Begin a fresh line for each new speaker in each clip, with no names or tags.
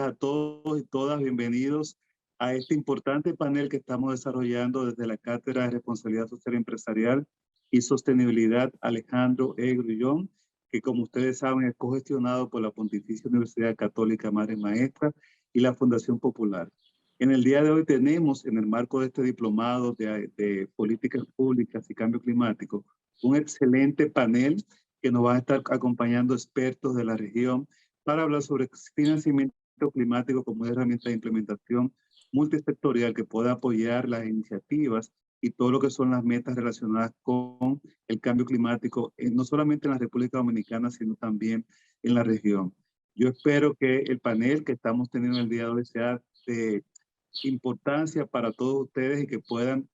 a todos y todas. Bienvenidos a este importante panel que estamos desarrollando desde la Cátedra de Responsabilidad Social Empresarial y Sostenibilidad Alejandro E. Grullón, que como ustedes saben es cogestionado por la Pontificia Universidad Católica Madre Maestra y la Fundación Popular. En el día de hoy tenemos, en el marco de este diplomado de Políticas Públicas y Cambio Climático, un excelente panel que nos va a estar acompañando expertos de la región para hablar sobre financiamiento climático como una herramienta de implementación multisectorial que pueda apoyar las iniciativas y todo lo que son las metas relacionadas con el cambio climático, no solamente en la República Dominicana, sino también en la región. Yo espero que el panel que estamos teniendo el día de hoy sea de importancia para todos ustedes y que puedan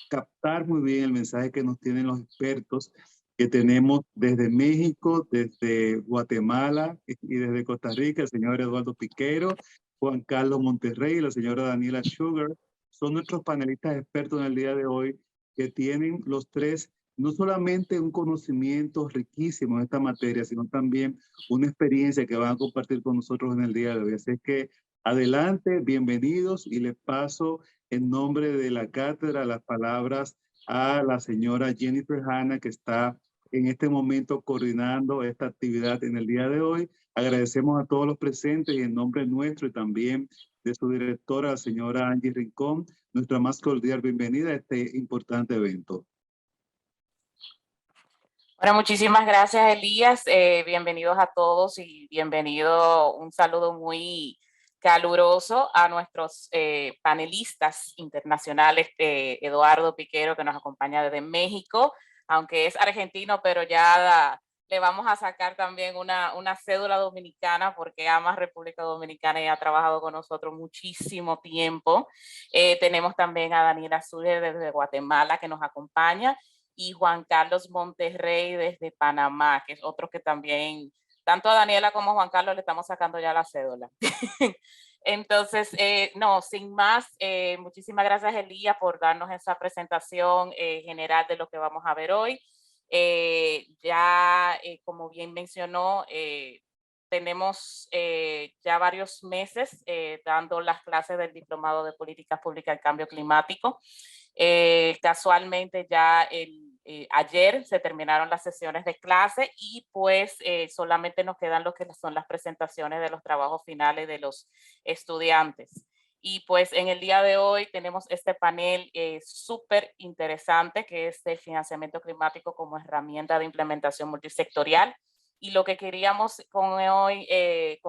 captar muy bien el mensaje que nos tienen los expertos que tenemos desde México, desde Guatemala y desde Costa Rica, el señor Eduardo Piquero, Juan Carlos Monterrey y la señora Daniela Sugar. Son nuestros panelistas expertos en el día de hoy que tienen los tres no solamente un conocimiento riquísimo en esta materia, sino también una experiencia que van a compartir con nosotros en el día de hoy. Así que adelante, bienvenidos y les paso en nombre de la cátedra las palabras a la señora Jennifer Hanna, que está en este momento coordinando esta actividad en el día de hoy. Agradecemos a todos los presentes y en nombre nuestro y también de su directora, la señora Angie Rincón, nuestra más cordial bienvenida a este importante evento.
Bueno, muchísimas gracias, Elías. Bienvenidos a todos y bienvenido, un saludo muy caluroso a nuestros panelistas internacionales, Eduardo Piquero, que nos acompaña desde México, aunque es argentino, pero ya le vamos a sacar también una cédula dominicana porque ama República Dominicana y ha trabajado con nosotros muchísimo tiempo. Tenemos también a Daniela Zuller desde Guatemala que nos acompaña y Juan Carlos Monterrey desde Panamá, que es otro que también, tanto a Daniela como a Juan Carlos le estamos sacando ya la cédula. Entonces, no, sin más, muchísimas gracias, Elías, por darnos esa presentación general de lo que vamos a ver hoy. Como bien mencionó, tenemos ya varios meses dando las clases del Diplomado de Políticas Públicas y Cambio Climático. Casualmente ya ayer se terminaron las sesiones de clase y pues solamente nos quedan lo que son las presentaciones de los trabajos finales de los estudiantes. Y pues en el día de hoy tenemos este panel súper interesante que es el financiamiento climático como herramienta de implementación multisectorial. Y lo que queríamos con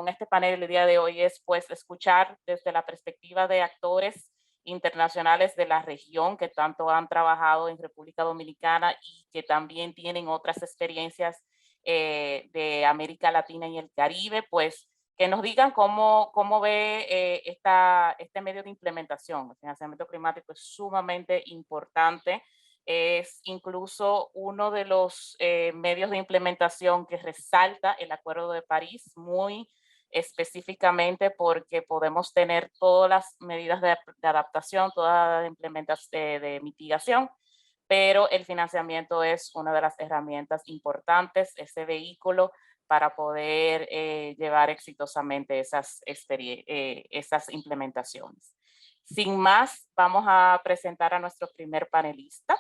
este panel el día de hoy es pues escuchar desde la perspectiva de actores internacionales de la región que tanto han trabajado en República Dominicana y que también tienen otras experiencias de América Latina y el Caribe, pues que nos digan cómo ve este medio de implementación. El financiamiento climático es sumamente importante, es incluso uno de los medios de implementación que resalta el Acuerdo de París muy específicamente porque podemos tener todas las medidas de adaptación, todas las implementaciones de mitigación, pero el financiamiento es una de las herramientas importantes, ese vehículo para poder llevar exitosamente esas implementaciones. Sin más, vamos a presentar a nuestro primer panelista.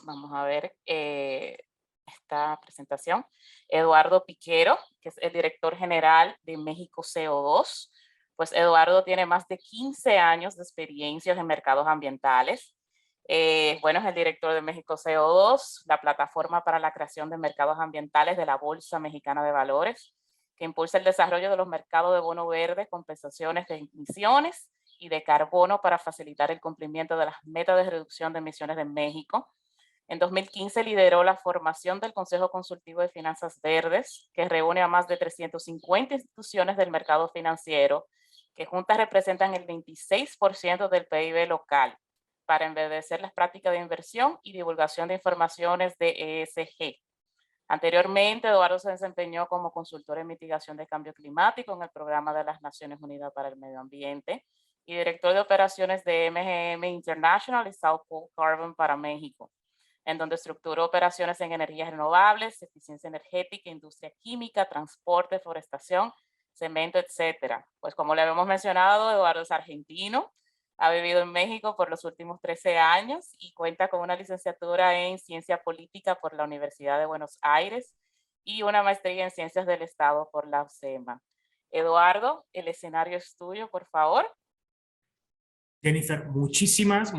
Vamos a ver esta presentación. Eduardo Piquero, que es el director general de México CO2. Pues Eduardo tiene más de 15 años de experiencia en mercados ambientales. Bueno, es el director de México CO2, la plataforma para la creación de mercados ambientales de la Bolsa Mexicana de Valores, que impulsa el desarrollo de los mercados de bono verde, compensaciones de emisiones y de carbono para facilitar el cumplimiento de las metas de reducción de emisiones de México. En 2015 lideró la formación del Consejo Consultivo de Finanzas Verdes, que reúne a más de 350 instituciones del mercado financiero, que juntas representan el 26% del PIB local, para enverdecer las prácticas de inversión y divulgación de informaciones de ESG. Anteriormente, Eduardo se desempeñó como consultor en mitigación de cambio climático en el Programa de las Naciones Unidas para el Medio Ambiente y director de operaciones de MGM International y South Pole Carbon para México, en donde estructuró operaciones en energías renovables, eficiencia energética, industria química, transporte, forestación, cemento, etcétera. Pues como le habíamos mencionado, Eduardo es argentino, ha vivido en México por los últimos 13 años y cuenta con una licenciatura en Ciencia Política por la Universidad de Buenos Aires y una maestría en Ciencias del Estado por la UCEMA. Eduardo, el escenario es tuyo, por favor.
Jennifer, muchísimas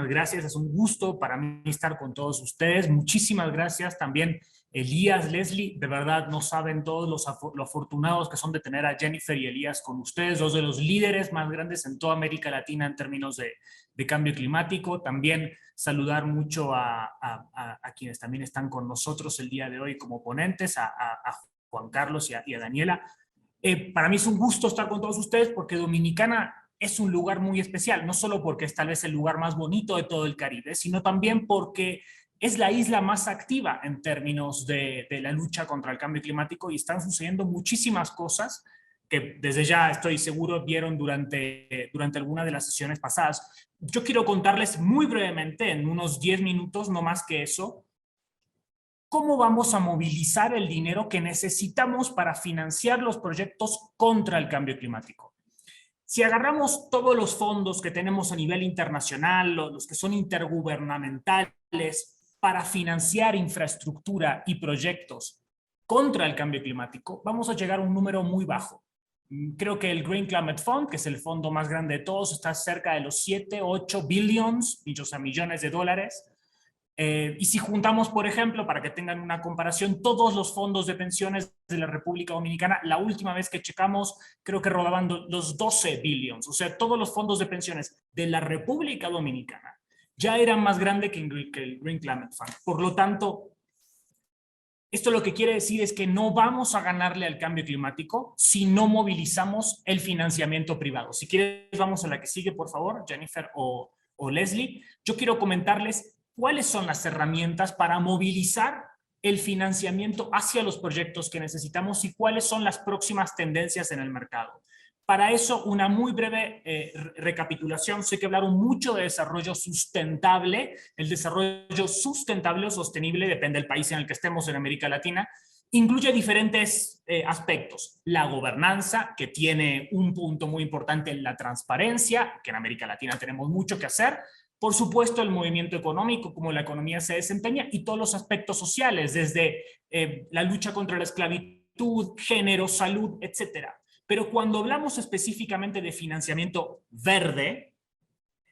gracias. Es un gusto para mí estar con todos ustedes. Muchísimas gracias también, Elías, Leslie. De verdad, no saben todos los afortunados que son de tener a Jennifer y Elías con ustedes, dos de los líderes más grandes en toda América Latina en términos de cambio climático. También saludar mucho a quienes también están con nosotros el día de hoy como ponentes, a Juan Carlos y a Daniela. Para mí es un gusto estar con todos ustedes porque Dominicana es un lugar muy especial, no solo porque es tal vez el lugar más bonito de todo el Caribe, sino también porque es la isla más activa en términos de la lucha contra el cambio climático y están sucediendo muchísimas cosas que desde ya estoy seguro vieron durante alguna de las sesiones pasadas. Yo quiero contarles muy brevemente, en unos 10 minutos, no más que eso, cómo vamos a movilizar el dinero que necesitamos para financiar los proyectos contra el cambio climático. Si agarramos todos los fondos que tenemos a nivel internacional, los que son intergubernamentales, para financiar infraestructura y proyectos contra el cambio climático, vamos a llegar a un número muy bajo. Creo que el Green Climate Fund, que es el fondo más grande de todos, está cerca de los 7, 8 billions, millones de dólares. Y si juntamos, por ejemplo, para que tengan una comparación, todos los fondos de pensiones de la República Dominicana, la última vez que checamos, creo que rodaban los 12 billions. O sea, todos los fondos de pensiones de la República Dominicana ya eran más grandes que el Green Climate Fund. Por lo tanto, esto lo que quiere decir es que no vamos a ganarle al cambio climático si no movilizamos el financiamiento privado. Si quieres, vamos a la que sigue, por favor, Jennifer o Leslie. Yo quiero comentarles cuáles son las herramientas para movilizar el financiamiento hacia los proyectos que necesitamos y cuáles son las próximas tendencias en el mercado. Para eso, una muy breve recapitulación. Sé que hablaron mucho de desarrollo sustentable. El desarrollo sustentable o sostenible, depende del país en el que estemos en América Latina, incluye diferentes aspectos. La gobernanza, que tiene un punto muy importante en la transparencia, que en América Latina tenemos mucho que hacer. Por supuesto, el movimiento económico, cómo la economía se desempeña, y todos los aspectos sociales, desde la lucha contra la esclavitud, género, salud, etcétera. Pero cuando hablamos específicamente de financiamiento verde,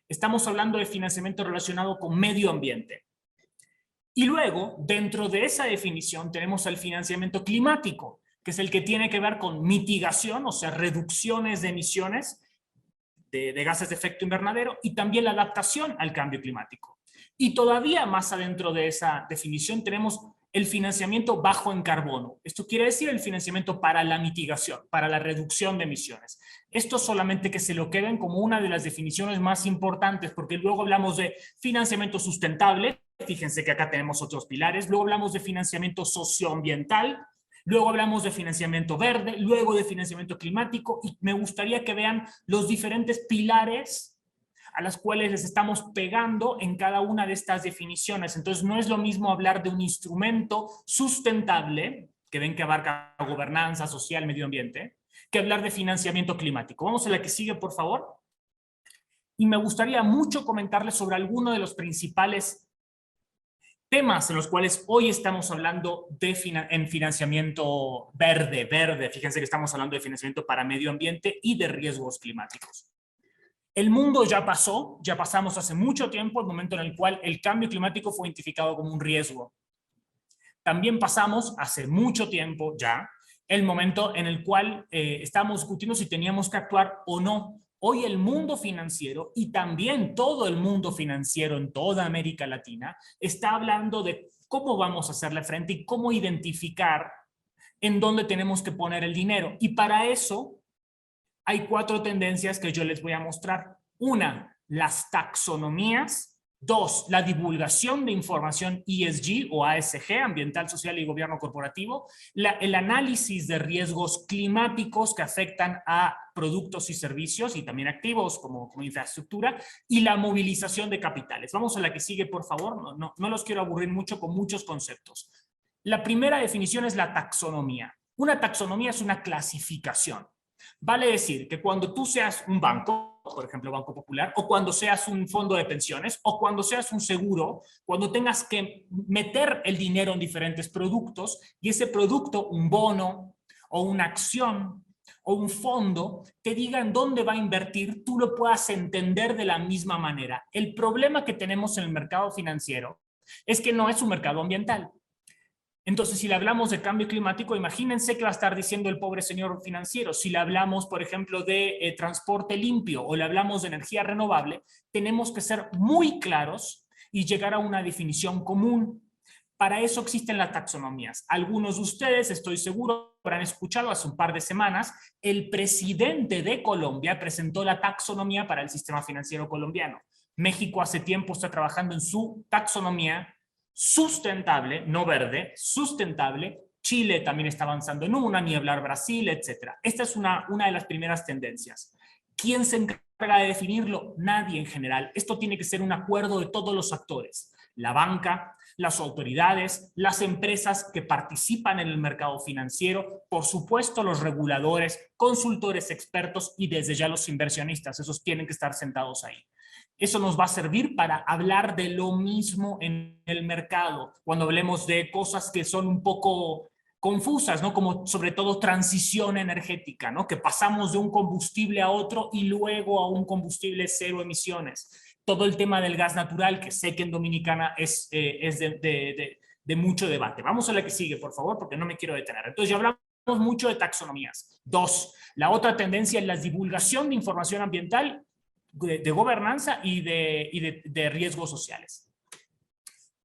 estamos hablando de financiamiento relacionado con medio ambiente. Y luego, dentro de esa definición, tenemos el financiamiento climático, que es el que tiene que ver con mitigación, o sea, reducciones de emisiones de gases de efecto invernadero y también la adaptación al cambio climático. Y todavía más adentro de esa definición tenemos el financiamiento bajo en carbono. Esto quiere decir el financiamiento para la mitigación, para la reducción de emisiones. Esto solamente que se lo queden como una de las definiciones más importantes, porque luego hablamos de financiamiento sustentable, fíjense que acá tenemos otros pilares, luego hablamos de financiamiento socioambiental, luego hablamos de financiamiento verde, luego de financiamiento climático, y me gustaría que vean los diferentes pilares a las cuales les estamos pegando en cada una de estas definiciones. Entonces, no es lo mismo hablar de un instrumento sustentable, que ven que abarca gobernanza social, medio ambiente, que hablar de financiamiento climático. Vamos a la que sigue, por favor. Y me gustaría mucho comentarles sobre alguno de los principales temas en los cuales hoy estamos hablando en financiamiento verde. Fíjense que estamos hablando de financiamiento para medio ambiente y de riesgos climáticos. El mundo ya pasamos hace mucho tiempo el momento en el cual el cambio climático fue identificado como un riesgo. También pasamos hace mucho tiempo ya el momento en el cual estábamos discutiendo si teníamos que actuar o no. Hoy el mundo financiero y también todo el mundo financiero en toda América Latina está hablando de cómo vamos a hacerle frente y cómo identificar en dónde tenemos que poner el dinero. Y para eso hay 4 tendencias que yo les voy a mostrar. 1, las taxonomías. 2, la divulgación de información ESG o ASG, ambiental, social y gobierno corporativo. El análisis de riesgos climáticos que afectan a productos y servicios y también activos como infraestructura. Y la movilización de capitales. Vamos a la que sigue, por favor. No los quiero aburrir mucho con muchos conceptos. La primera definición es la taxonomía. Una taxonomía es una clasificación. Vale decir que cuando tú seas un banco, por ejemplo, Banco Popular, o cuando seas un fondo de pensiones, o cuando seas un seguro, cuando tengas que meter el dinero en diferentes productos, y ese producto, un bono, o una acción, o un fondo, te digan dónde va a invertir, tú lo puedas entender de la misma manera. El problema que tenemos en el mercado financiero es que no es un mercado ambiental. Entonces, si le hablamos de cambio climático, imagínense qué va a estar diciendo el pobre señor financiero. Si le hablamos, por ejemplo, de transporte limpio o le hablamos de energía renovable, tenemos que ser muy claros y llegar a una definición común. Para eso existen las taxonomías. Algunos de ustedes, estoy seguro, habrán escuchado hace un par de semanas, el presidente de Colombia presentó la taxonomía para el sistema financiero colombiano. México hace tiempo está trabajando en su taxonomía sustentable, no verde, sustentable. Chile también está avanzando en una, ni hablar Brasil, etc. Esta es una de las primeras tendencias. ¿Quién se encarga de definirlo? Nadie en general. Esto tiene que ser un acuerdo de todos los actores. La banca, las autoridades, las empresas que participan en el mercado financiero, por supuesto los reguladores, consultores expertos y desde ya los inversionistas. Esos tienen que estar sentados ahí. Eso nos va a servir para hablar de lo mismo en el mercado, cuando hablemos de cosas que son un poco confusas, ¿no? Como sobre todo transición energética, ¿no? Que pasamos de un combustible a otro y luego a un combustible cero emisiones. Todo el tema del gas natural, que sé que en Dominicana es de mucho debate. Vamos a la que sigue, por favor, porque no me quiero detener. Entonces ya hablamos mucho de taxonomías. 2, la otra tendencia es la divulgación de información ambiental, de gobernanza y de riesgos sociales.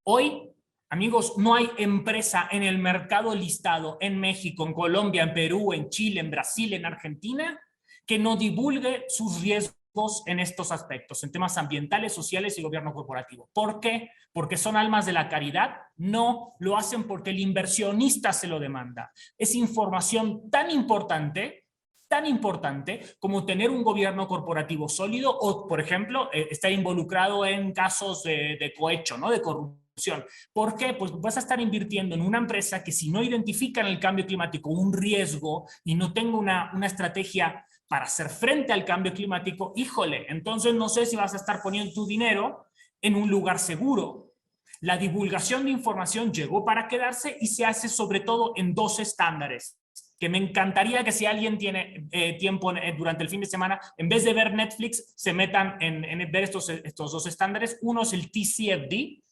Hoy, amigos, no hay empresa en el mercado listado en México, en Colombia, en Perú, en Chile, en Brasil, en Argentina, que no divulgue sus riesgos en estos aspectos, en temas ambientales, sociales y gobierno corporativo. ¿Por qué? ¿Porque son almas de la caridad? No, lo hacen porque el inversionista se lo demanda. Es información tan importante como tener un gobierno corporativo sólido o, por ejemplo, estar involucrado en casos de cohecho, ¿no? De corrupción. ¿Por qué? Pues vas a estar invirtiendo en una empresa que si no identifica en el cambio climático un riesgo y no tenga una estrategia para hacer frente al cambio climático, híjole, entonces no sé si vas a estar poniendo tu dinero en un lugar seguro. La divulgación de información llegó para quedarse y se hace sobre todo en 2 estándares, que me encantaría que si alguien tiene tiempo durante el fin de semana, en vez de ver Netflix, se metan en ver estos 2 estándares. Uno es el TCFD,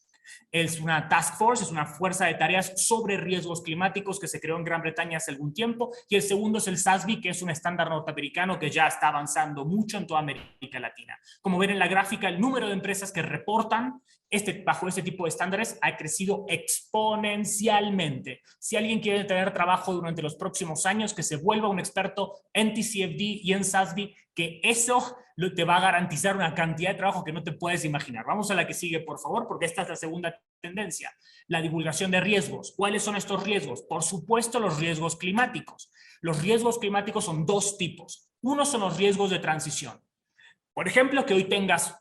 es una task force, es una fuerza de tareas sobre riesgos climáticos que se creó en Gran Bretaña hace algún tiempo, y el segundo es el SASB, que es un estándar norteamericano que ya está avanzando mucho en toda América Latina. Como ven en la gráfica, el número de empresas que reportan bajo este tipo de estándares ha crecido exponencialmente. Si alguien quiere tener trabajo durante los próximos años, que se vuelva un experto en TCFD y en SASB, que eso te va a garantizar una cantidad de trabajo que no te puedes imaginar. Vamos a la que sigue, por favor, porque esta es la segunda tendencia. La divulgación de riesgos. ¿Cuáles son estos riesgos? Por supuesto, los riesgos climáticos. Los riesgos climáticos son 2 tipos. Uno son los riesgos de transición. Por ejemplo, que hoy tengas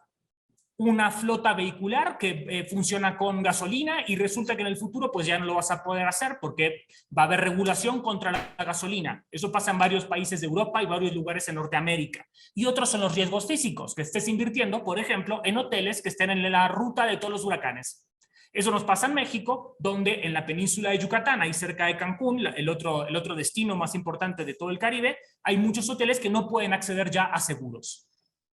una flota vehicular que funciona con gasolina y resulta que en el futuro pues ya no lo vas a poder hacer porque va a haber regulación contra la gasolina. Eso pasa en varios países de Europa y varios lugares en Norteamérica. Y otros son los riesgos físicos, que estés invirtiendo, por ejemplo, en hoteles que estén en la ruta de todos los huracanes. Eso nos pasa en México, donde en la península de Yucatán, ahí cerca de Cancún, el otro destino más importante de todo el Caribe, hay muchos hoteles que no pueden acceder ya a seguros.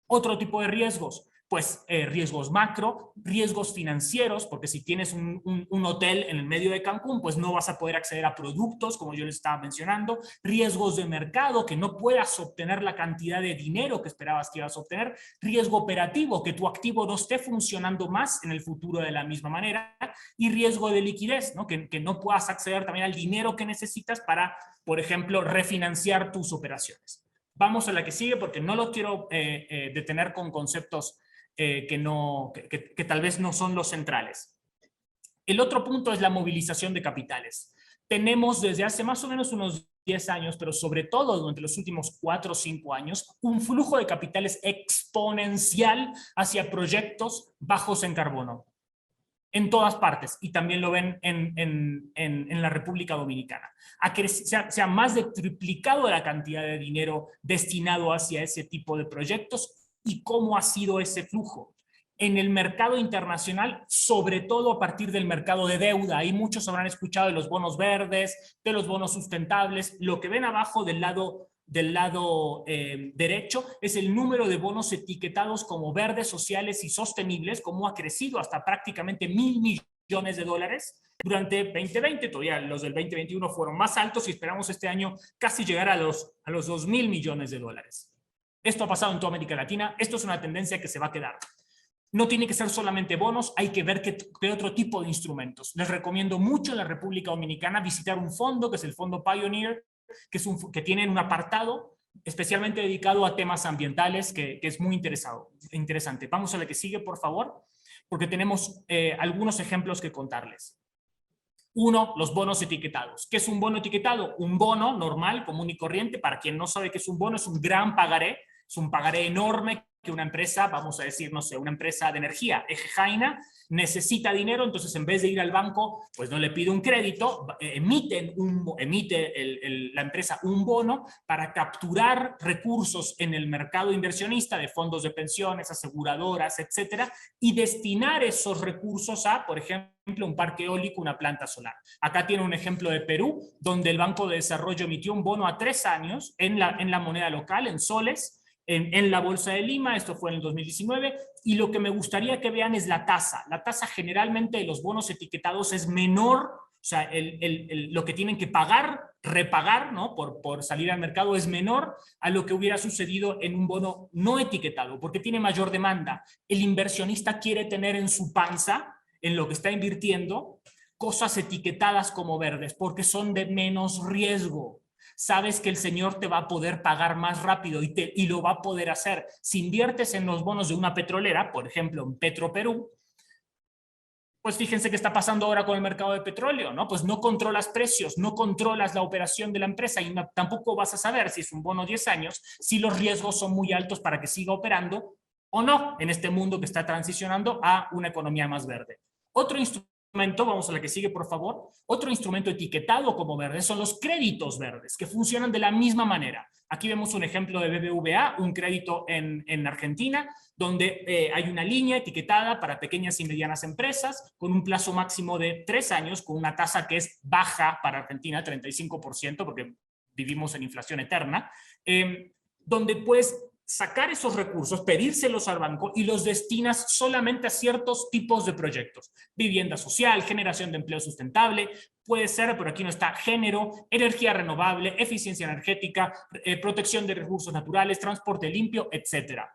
Otro tipo de riesgos, pues riesgos macro, riesgos financieros, porque si tienes un hotel en el medio de Cancún, pues no vas a poder acceder a productos, como yo les estaba mencionando, riesgos de mercado, que no puedas obtener la cantidad de dinero que esperabas que ibas a obtener, riesgo operativo, que tu activo no esté funcionando más en el futuro de la misma manera, y riesgo de liquidez, ¿no? Que no puedas acceder también al dinero que necesitas para, por ejemplo, refinanciar tus operaciones. Vamos a la que sigue porque no lo quiero detener con conceptos que tal vez no son los centrales. El otro punto es la movilización de capitales. Tenemos desde hace más o menos unos 10 años, pero sobre todo durante los últimos 4 o 5 años, un flujo de capitales exponencial hacia proyectos bajos en carbono. en todas partes, y también lo ven en la República Dominicana. Se ha más de triplicado la cantidad de dinero destinado hacia ese tipo de proyectos. ¿Y cómo ha sido ese flujo? En el mercado internacional, sobre todo a partir del mercado de deuda. Ahí muchos habrán escuchado de los bonos verdes, de los bonos sustentables. Lo que ven abajo del lado derecho es el número de bonos etiquetados como verdes, sociales y sostenibles, como ha crecido hasta prácticamente $1.000 millones durante 2020. Todavía los del 2021 fueron más altos y esperamos este año casi llegar a los $2.000 millones. Esto ha pasado en toda América Latina. Esto es una tendencia que se va a quedar. No tiene que ser solamente bonos, hay que ver qué otro tipo de instrumentos. Les recomiendo mucho en la República Dominicana visitar un fondo, que es el fondo Pioneer, que tienen un apartado especialmente dedicado a temas ambientales, que es muy interesante. Vamos a la que sigue, por favor, porque tenemos algunos ejemplos que contarles. Uno, los bonos etiquetados. ¿Qué es un bono etiquetado? Un bono normal, común y corriente. Para quien no sabe qué es un bono, es un gran pagaré. Es un pagaré enorme que una empresa, vamos a decir, no sé, una empresa de energía, Eje Jaina, necesita dinero, entonces en vez de ir al banco, pues no le pide un crédito, emite la empresa un bono para capturar recursos en el mercado inversionista de fondos de pensiones, aseguradoras, etcétera, y destinar esos recursos a, por ejemplo, un parque eólico, una planta solar. Acá tiene un ejemplo de Perú, donde el Banco de Desarrollo emitió un bono a 3 años en la moneda local, en soles, en la Bolsa de Lima. Esto fue en el 2019, y lo que me gustaría que vean es la tasa. La tasa generalmente de los bonos etiquetados es menor, o sea, lo que tienen que repagar, ¿no? por salir al mercado es menor a lo que hubiera sucedido en un bono no etiquetado, porque tiene mayor demanda. El inversionista quiere tener en su panza, en lo que está invirtiendo, cosas etiquetadas como verdes, porque son de menos riesgo. Sabes que el señor te va a poder pagar más rápido y lo va a poder hacer. Si inviertes en los bonos de una petrolera, por ejemplo, en Petroperú, pues fíjense qué está pasando ahora con el mercado de petróleo, ¿no? Pues no controlas precios, no controlas la operación de la empresa y tampoco vas a saber si es un bono 10 años, si los riesgos son muy altos para que siga operando o no en este mundo que está transicionando a una economía más verde. Otro instrumento, vamos a la que sigue, por favor. Otro instrumento etiquetado como verde son los créditos verdes, que funcionan de la misma manera. Aquí vemos un ejemplo de BBVA, un crédito en Argentina, donde hay una línea etiquetada para pequeñas y medianas empresas, con un plazo máximo de 3 años, con una tasa que es baja para Argentina, 35%, porque vivimos en inflación eterna, donde puedes sacar esos recursos, pedírselos al banco y los destinas solamente a ciertos tipos de proyectos. Vivienda social, generación de empleo sustentable, puede ser, pero aquí no está, género, energía renovable, eficiencia energética, protección de recursos naturales, transporte limpio, etcétera.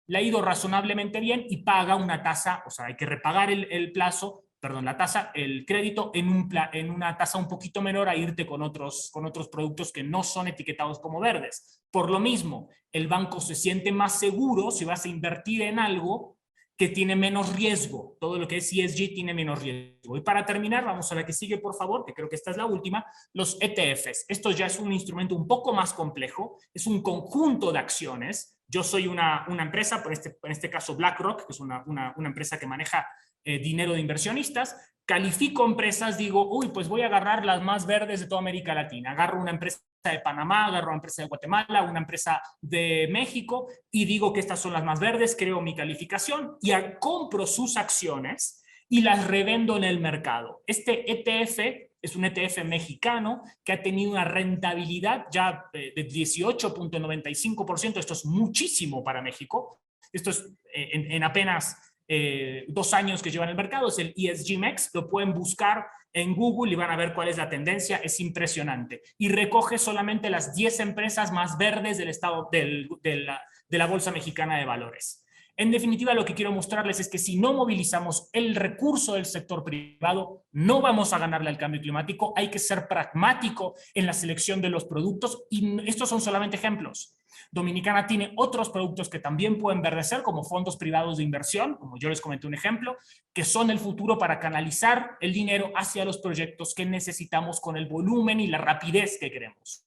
Le ha ido razonablemente bien y paga una tasa, o sea, hay que repagar la tasa, el crédito en una tasa un poquito menor a irte con otros productos que no son etiquetados como verdes. Por lo mismo, el banco se siente más seguro si vas a invertir en algo que tiene menos riesgo. Todo lo que es ESG tiene menos riesgo. Y para terminar, vamos a la que sigue, por favor, que creo que esta es la última, los ETFs. Esto ya es un instrumento un poco más complejo, es un conjunto de acciones. Yo soy una empresa, en este caso BlackRock, que es una empresa que maneja dinero de inversionistas. Califico empresas, digo, uy, pues voy a agarrar las más verdes de toda América Latina. Agarro una empresa de Panamá, agarro una empresa de Guatemala, una empresa de México y digo que estas son las más verdes, creo mi calificación y compro sus acciones y las revendo en el mercado. Este ETF es un ETF mexicano que ha tenido una rentabilidad ya de 18.95%. Esto es muchísimo para México. Esto es en apenas 2 años que lleva en el mercado. Es el ESG MEX. Lo pueden buscar en Google y van a ver cuál es la tendencia. Es impresionante. Y recoge solamente las 10 empresas más verdes del estado de la Bolsa Mexicana de Valores. En definitiva, lo que quiero mostrarles es que si no movilizamos el recurso del sector privado, no vamos a ganarle al cambio climático. Hay que ser pragmático en la selección de los productos y estos son solamente ejemplos. Dominicana tiene otros productos que también pueden verdecer, como fondos privados de inversión, como yo les comenté un ejemplo, que son el futuro para canalizar el dinero hacia los proyectos que necesitamos con el volumen y la rapidez que queremos.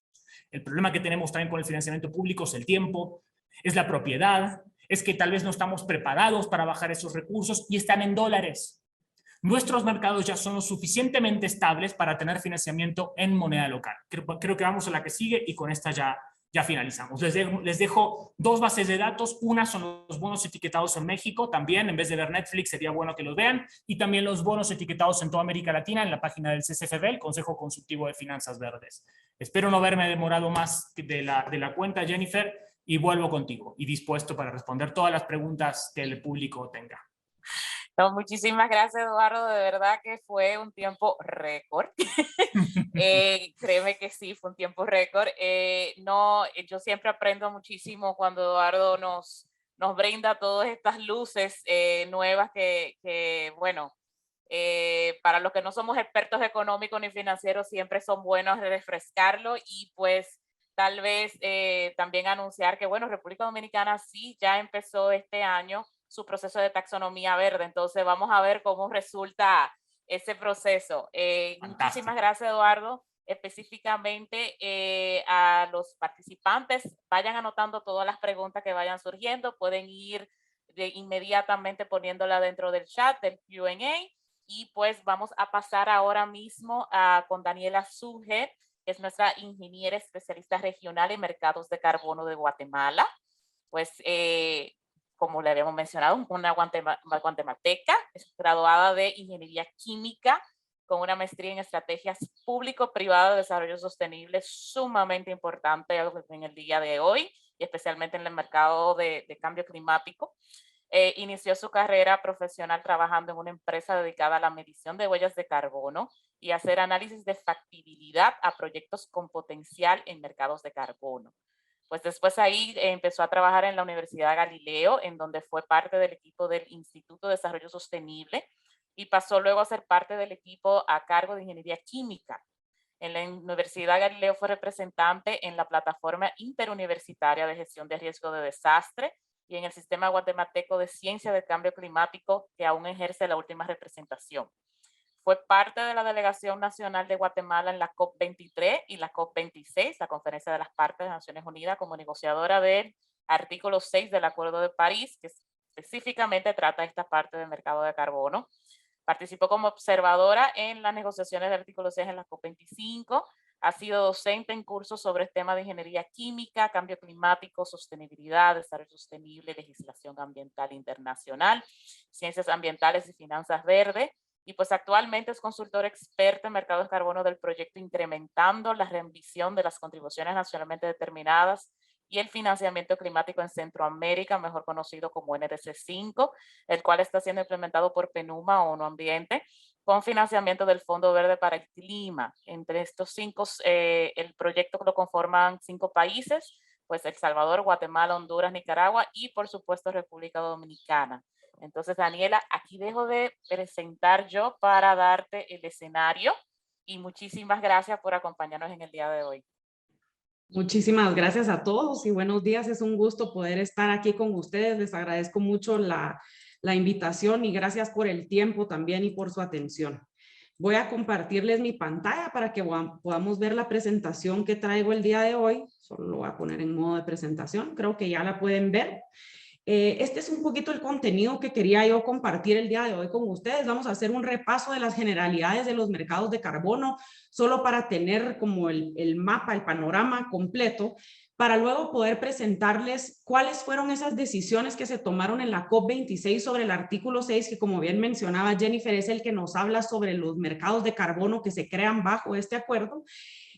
El problema que tenemos también con el financiamiento público es el tiempo, es la propiedad, es que tal vez no estamos preparados para bajar esos recursos y están en dólares. nuestros mercados ya son lo suficientemente estables para tener financiamiento en moneda local. Creo que vamos a la que sigue y con esta ya finalizamos. Les dejo dos bases de datos. Una son los bonos etiquetados en México. También, en vez de ver Netflix, sería bueno que los vean. Y también los bonos etiquetados en toda América Latina en la página del CCFB, el Consejo Consultivo de Finanzas Verdes. Espero no haberme demorado más de la cuenta, Jennifer, y vuelvo contigo y dispuesto para responder todas las preguntas que el público tenga.
No, muchísimas gracias, Eduardo. De verdad que fue un tiempo récord. Créeme que sí, fue un tiempo récord. Yo siempre aprendo muchísimo cuando Eduardo nos brinda todas estas luces nuevas que bueno, para los que no somos expertos económicos ni financieros, siempre son buenos de refrescarlo y pues tal vez también anunciar que, bueno, República Dominicana sí ya empezó este año su proceso de taxonomía verde. Entonces vamos a ver cómo resulta ese proceso. Muchísimas gracias, Eduardo. Específicamente a los participantes, vayan anotando todas las preguntas que vayan surgiendo. Pueden ir inmediatamente poniéndola dentro del chat del Q&A. Y pues vamos a pasar ahora mismo con Daniela Suge, que es nuestra ingeniera especialista regional en mercados de carbono de Guatemala. Pues como le habíamos mencionado, una guatemalteca, es graduada de Ingeniería Química con una maestría en estrategias público-privadas de desarrollo sostenible, sumamente importante en el día de hoy, y especialmente en el mercado de cambio climático. Inició su carrera profesional trabajando en una empresa dedicada a la medición de huellas de carbono y hacer análisis de factibilidad a proyectos con potencial en mercados de carbono. Pues después ahí empezó a trabajar en la Universidad Galileo, en donde fue parte del equipo del Instituto de Desarrollo Sostenible y pasó luego a ser parte del equipo a cargo de Ingeniería Química. En la Universidad Galileo fue representante en la Plataforma Interuniversitaria de Gestión de Riesgo de Desastre y en el Sistema Guatemalteco de Ciencia del Cambio Climático, que aún ejerce la última representación. Fue parte de la Delegación Nacional de Guatemala en la COP23 y la COP26, la Conferencia de las Partes de Naciones Unidas, como negociadora del artículo 6 del Acuerdo de París, que específicamente trata esta parte del mercado de carbono. Participó como observadora en las negociaciones del artículo 6 en la COP25. Ha sido docente en cursos sobre el tema de ingeniería química, cambio climático, sostenibilidad, desarrollo sostenible, legislación ambiental internacional, ciencias ambientales y finanzas verdes. Y pues actualmente es consultor experto en mercados de carbono del proyecto Incrementando la Rendición de las Contribuciones Nacionalmente Determinadas y el Financiamiento Climático en Centroamérica, mejor conocido como NDC5, el cual está siendo implementado por PNUMA, ONU Ambiente, con financiamiento del Fondo Verde para el Clima. Entre estos cinco, el proyecto lo conforman 5 países, pues El Salvador, Guatemala, Honduras, Nicaragua y por supuesto República Dominicana. Entonces, Daniela, aquí dejo de presentar yo para darte el escenario y muchísimas gracias por acompañarnos en el día de hoy.
Muchísimas gracias a todos y buenos días. Es un gusto poder estar aquí con ustedes. Les agradezco mucho la invitación y gracias por el tiempo también y por su atención. Voy a compartirles mi pantalla para que podamos ver la presentación que traigo el día de hoy. Solo lo voy a poner en modo de presentación. Creo que ya la pueden ver. Este es un poquito el contenido que quería yo compartir el día de hoy con ustedes. Vamos a hacer un repaso de las generalidades de los mercados de carbono, solo para tener como el mapa, el panorama completo, para luego poder presentarles cuáles fueron esas decisiones que se tomaron en la COP26 sobre el artículo 6, que como bien mencionaba Jennifer, es el que nos habla sobre los mercados de carbono que se crean bajo este acuerdo.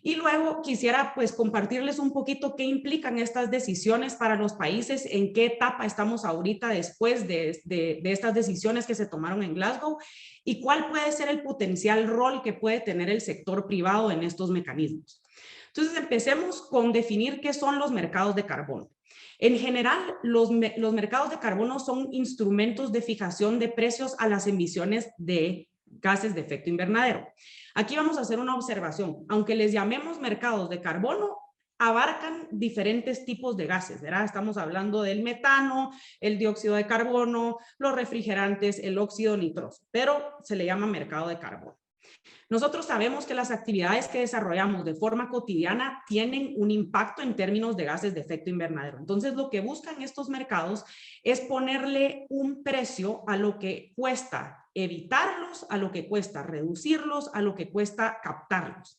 Y luego quisiera pues compartirles un poquito qué implican estas decisiones para los países, en qué etapa estamos ahorita después de estas decisiones que se tomaron en Glasgow y cuál puede ser el potencial rol que puede tener el sector privado en estos mecanismos. Entonces empecemos con definir qué son los mercados de carbono. En general, los mercados de carbono son instrumentos de fijación de precios a las emisiones de gases de efecto invernadero. Aquí vamos a hacer una observación. Aunque les llamemos mercados de carbono, abarcan diferentes tipos de gases, ¿verdad? Estamos hablando del metano, el dióxido de carbono, los refrigerantes, el óxido nitroso, pero se le llama mercado de carbono. Nosotros sabemos que las actividades que desarrollamos de forma cotidiana tienen un impacto en términos de gases de efecto invernadero. Entonces, lo que buscan estos mercados es ponerle un precio a lo que cuesta evitarlos, a lo que cuesta reducirlos, a lo que cuesta captarlos.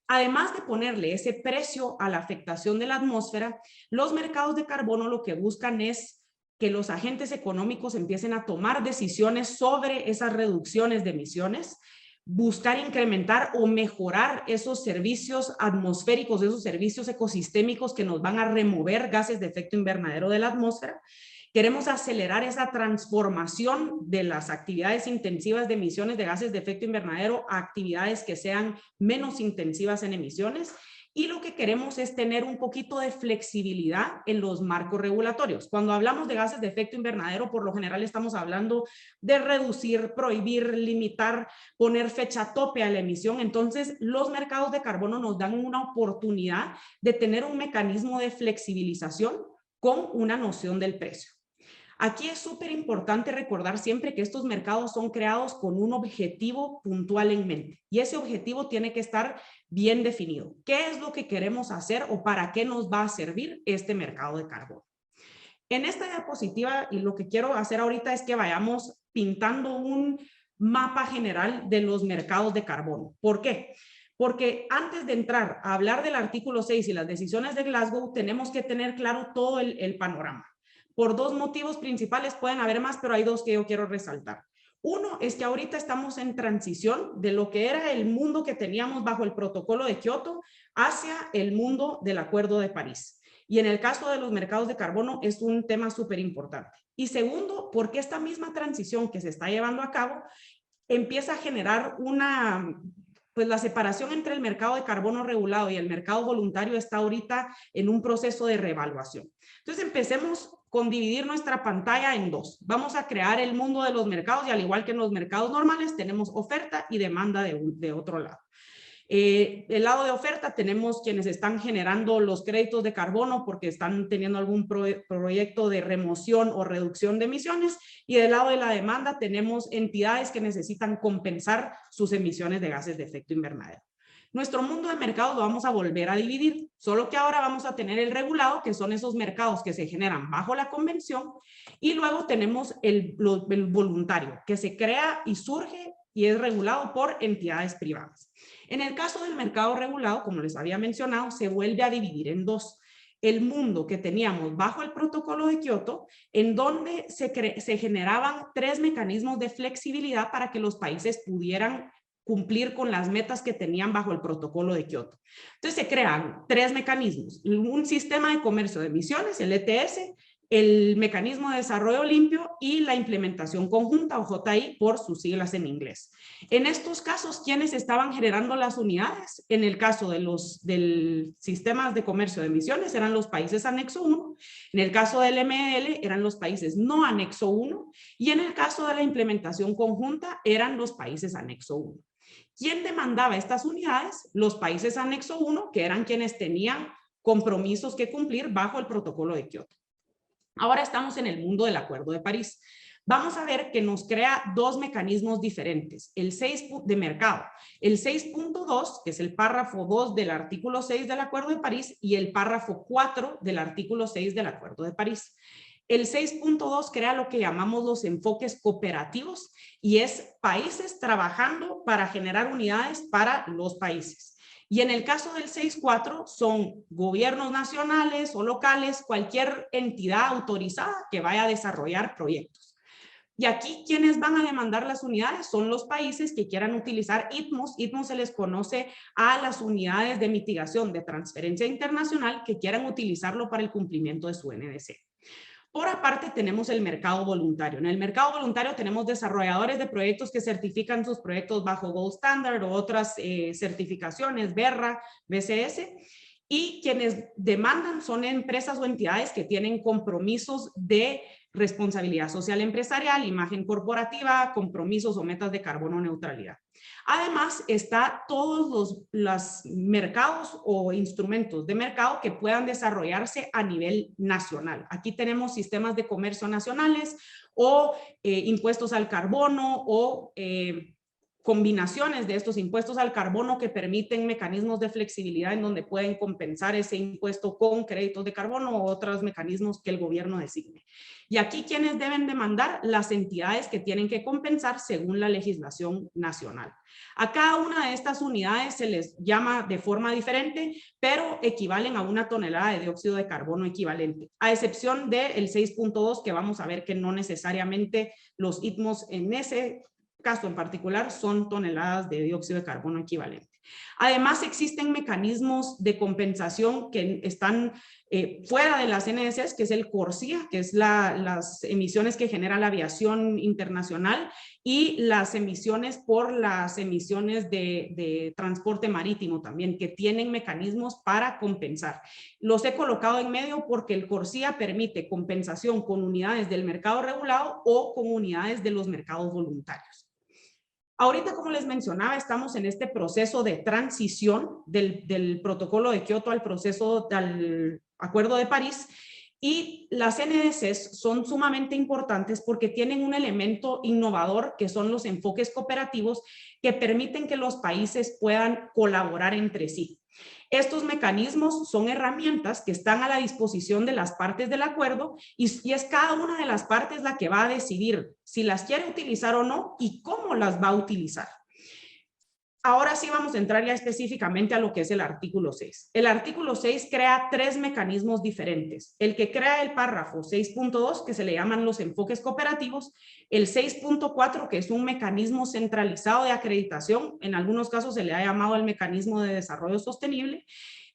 Además de ponerle ese precio a la afectación de la atmósfera, los mercados de carbono lo que buscan es que los agentes económicos empiecen a tomar decisiones sobre esas reducciones de emisiones, buscar incrementar o mejorar esos servicios atmosféricos, esos servicios ecosistémicos que nos van a remover gases de efecto invernadero de la atmósfera. Queremos acelerar esa transformación de las actividades intensivas de emisiones de gases de efecto invernadero a actividades que sean menos intensivas en emisiones. Y lo que queremos es tener un poquito de flexibilidad en los marcos regulatorios. Cuando hablamos de gases de efecto invernadero, por lo general estamos hablando de reducir, prohibir, limitar, poner fecha tope a la emisión. Entonces, los mercados de carbono nos dan una oportunidad de tener un mecanismo de flexibilización con una noción del precio. Aquí es súper importante recordar siempre que estos mercados son creados con un objetivo puntual en mente y ese objetivo tiene que estar bien definido. ¿Qué es lo que queremos hacer o para qué nos va a servir este mercado de carbono? En esta diapositiva, y lo que quiero hacer ahorita es que vayamos pintando un mapa general de los mercados de carbono. ¿Por qué? Porque antes de entrar a hablar del artículo 6 y las decisiones de Glasgow, tenemos que tener claro todo el panorama. Por dos motivos principales, pueden haber más, pero hay dos que yo quiero resaltar. Uno es que ahorita estamos en transición de lo que era el mundo que teníamos bajo el protocolo de Kioto hacia el mundo del Acuerdo de París. Y en el caso de los mercados de carbono es un tema súper importante. Y segundo, porque esta misma transición que se está llevando a cabo empieza a generar pues la separación entre el mercado de carbono regulado y el mercado voluntario está ahorita en un proceso de reevaluación. Entonces empecemos con dividir nuestra pantalla en dos. Vamos a crear el mundo de los mercados y al igual que en los mercados normales tenemos oferta y demanda de otro lado. El lado de oferta tenemos quienes están generando los créditos de carbono porque están teniendo algún proyecto de remoción o reducción de emisiones y del lado de la demanda tenemos entidades que necesitan compensar sus emisiones de gases de efecto invernadero. Nuestro mundo de mercados lo vamos a volver a dividir, solo que ahora vamos a tener el regulado, que son esos mercados que se generan bajo la convención, y luego tenemos el voluntario, que se crea y surge y es regulado por entidades privadas. En el caso del mercado regulado, como les había mencionado, se vuelve a dividir en dos. El mundo que teníamos bajo el protocolo de Kioto, en donde se generaban tres mecanismos de flexibilidad para que los países pudieran cumplir con las metas que tenían bajo el protocolo de Kioto. Entonces se crean tres mecanismos, un sistema de comercio de emisiones, el ETS, el mecanismo de desarrollo limpio y la implementación conjunta o JI por sus siglas en inglés. En estos casos, ¿quiénes estaban generando las unidades? En el caso de del sistemas de comercio de emisiones eran los países anexo 1, en el caso del ML eran los países no anexo 1 y en el caso de la implementación conjunta eran los países anexo 1. ¿Quién demandaba estas unidades? Los países anexo 1, que eran quienes tenían compromisos que cumplir bajo el protocolo de Kioto. Ahora estamos en el mundo del Acuerdo de París. Vamos a ver que nos crea dos mecanismos diferentes, el 6 de mercado, el 6.2, que es el párrafo 2 del artículo 6 del Acuerdo de París, y el párrafo 4 del artículo 6 del Acuerdo de París. El 6.2 crea lo que llamamos los enfoques cooperativos y es países trabajando para generar unidades para los países. Y en el caso del 6.4 son gobiernos nacionales o locales, cualquier entidad autorizada que vaya a desarrollar proyectos. Y aquí quienes van a demandar las unidades son los países que quieran utilizar ITMOS. ITMOS se les conoce a las unidades de mitigación de transferencia internacional que quieran utilizarlo para el cumplimiento de su NDC. Por aparte tenemos el mercado voluntario. En el mercado voluntario tenemos desarrolladores de proyectos que certifican sus proyectos bajo Gold Standard o otras certificaciones, BERRA, BCS, y quienes demandan son empresas o entidades que tienen compromisos de responsabilidad social empresarial, imagen corporativa, compromisos o metas de carbono neutralidad. Además, está todos los mercados o instrumentos de mercado que puedan desarrollarse a nivel nacional. Aquí tenemos sistemas de comercio nacionales o impuestos al carbono o combinaciones de estos impuestos al carbono que permiten mecanismos de flexibilidad en donde pueden compensar ese impuesto con créditos de carbono o otros mecanismos que el gobierno designe. Y aquí, ¿quiénes deben demandar? Las entidades que tienen que compensar según la legislación nacional. A cada una de estas unidades se les llama de forma diferente, pero equivalen a 1 tonelada de dióxido de carbono equivalente, a excepción del 6.2, que vamos a ver que no necesariamente los ITMOs en ese caso en particular son toneladas de dióxido de carbono equivalente. Además, existen mecanismos de compensación que están fuera de las NDCs, que es el CORSIA, que es las emisiones que genera la aviación internacional, y las emisiones por las emisiones de transporte marítimo también, que tienen mecanismos para compensar. Los he colocado en medio porque el CORSIA permite compensación con unidades del mercado regulado o con unidades de los mercados voluntarios. Ahorita, como les mencionaba, estamos en este proceso de transición del protocolo de Kioto al proceso del Acuerdo de París, y las NDCs son sumamente importantes porque tienen un elemento innovador que son los enfoques cooperativos que permiten que los países puedan colaborar entre sí. Estos mecanismos son herramientas que están a la disposición de las partes del acuerdo y es cada una de las partes la que va a decidir si las quiere utilizar o no y cómo las va a utilizar. Ahora sí vamos a entrar ya específicamente a lo que es el artículo 6. El artículo 6 crea 3 mecanismos diferentes. El que crea el párrafo 6.2, que se le llaman los enfoques cooperativos, el 6.4, que es un mecanismo centralizado de acreditación, en algunos casos se le ha llamado el mecanismo de desarrollo sostenible,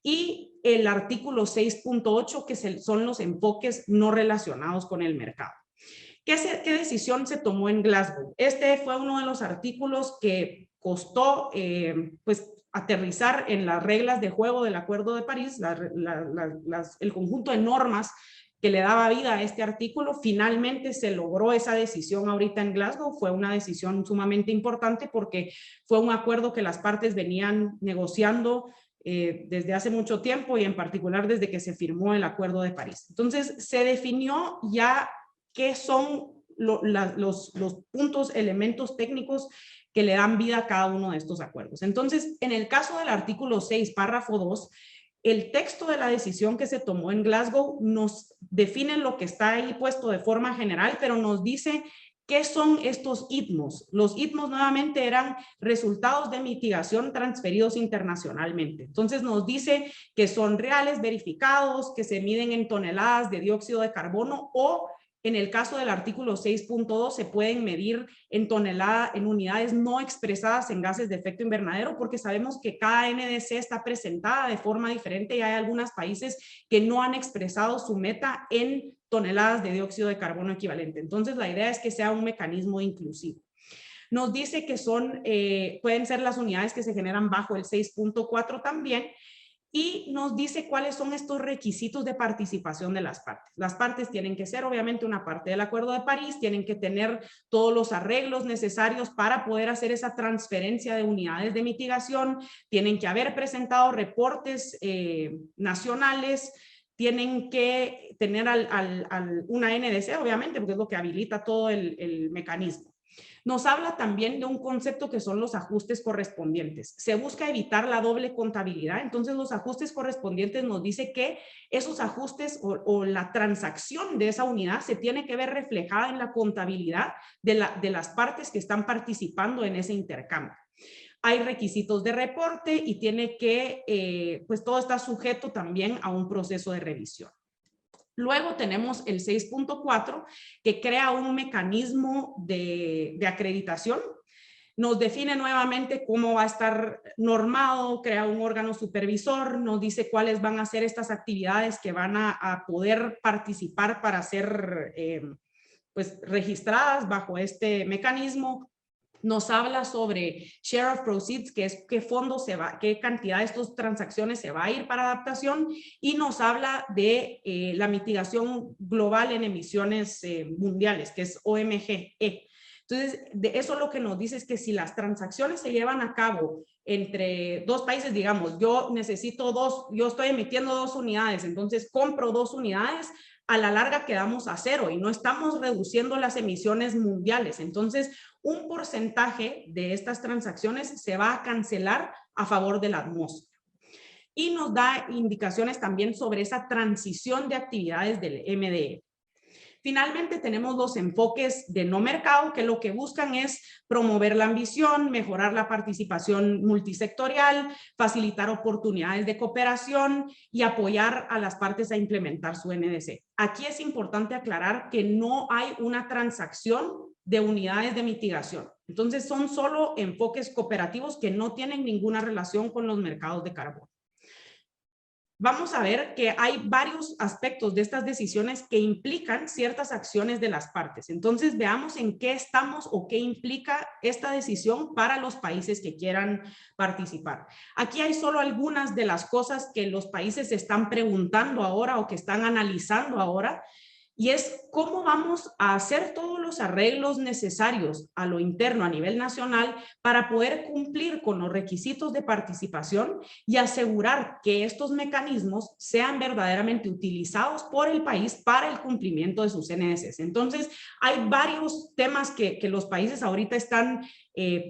y el artículo 6.8, que son los enfoques no relacionados con el mercado. ¿Qué decisión se tomó en Glasgow? Este fue uno de los artículos que costó pues aterrizar en las reglas de juego del Acuerdo de París, el conjunto de normas que le daba vida a este artículo. Finalmente se logró esa decisión ahorita en Glasgow. Fue una decisión sumamente importante porque fue un acuerdo que las partes venían negociando desde hace mucho tiempo y en particular desde que se firmó el Acuerdo de París. Entonces se definió ya qué son los puntos, elementos técnicos que le dan vida a cada uno de estos acuerdos. Entonces, en el caso del artículo 6, párrafo 2, el texto de la decisión que se tomó en Glasgow nos define lo que está ahí puesto de forma general, pero nos dice qué son estos ITMOs. Los ITMOs nuevamente eran resultados de mitigación transferidos internacionalmente. Entonces nos dice que son reales, verificados, que se miden en toneladas de dióxido de carbono o en el caso del artículo 6.2 se pueden medir en tonelada, en unidades no expresadas en gases de efecto invernadero, porque sabemos que cada NDC está presentada de forma diferente y hay algunos países que no han expresado su meta en toneladas de dióxido de carbono equivalente. Entonces la idea es que sea un mecanismo inclusivo. Nos dice que pueden ser las unidades que se generan bajo el 6.4 también, y nos dice cuáles son estos requisitos de participación de las partes. Las partes tienen que ser obviamente una parte del Acuerdo de París, tienen que tener todos los arreglos necesarios para poder hacer esa transferencia de unidades de mitigación, tienen que haber presentado reportes nacionales, tienen que tener una NDC obviamente, porque es lo que habilita todo el mecanismo. Nos habla también de un concepto que son los ajustes correspondientes. Se busca evitar la doble contabilidad, entonces los ajustes correspondientes nos dice que esos ajustes o la transacción de esa unidad se tiene que ver reflejada en la contabilidad de las partes que están participando en ese intercambio. Hay requisitos de reporte y tiene que, pues todo está sujeto también a un proceso de revisión. Luego tenemos el 6.4 que crea un mecanismo de acreditación. Nos define nuevamente cómo va a estar normado, crea un órgano supervisor, nos dice cuáles van a ser estas actividades que van a poder participar para ser pues, registradas bajo este mecanismo. Nos habla sobre share of proceeds, que es qué fondo qué cantidad de estas transacciones se va a ir para adaptación, y nos habla de la mitigación global en emisiones mundiales, que es OMGE. Entonces, de eso lo que nos dice es que si las transacciones se llevan a cabo entre dos países, digamos, yo estoy emitiendo 2 unidades, entonces compro 2 unidades, a la larga quedamos a cero y no estamos reduciendo las emisiones mundiales. Entonces, un porcentaje de estas transacciones se va a cancelar a favor de la atmósfera. Y nos da indicaciones también sobre esa transición de actividades del MDE. Finalmente tenemos los enfoques de no mercado, que lo que buscan es promover la ambición, mejorar la participación multisectorial, facilitar oportunidades de cooperación y apoyar a las partes a implementar su NDC. Aquí es importante aclarar que no hay una transacción de unidades de mitigación. Entonces son solo enfoques cooperativos que no tienen ninguna relación con los mercados de carbono. Vamos a ver que hay varios aspectos de estas decisiones que implican ciertas acciones de las partes. Entonces, veamos en qué estamos o qué implica esta decisión para los países que quieran participar. Aquí hay solo algunas de las cosas que los países se están preguntando ahora o que están analizando ahora, y es cómo vamos a hacer todos los arreglos necesarios a lo interno a nivel nacional para poder cumplir con los requisitos de participación y asegurar que estos mecanismos sean verdaderamente utilizados por el país para el cumplimiento de sus NDCs. Entonces, hay varios temas que los países ahorita están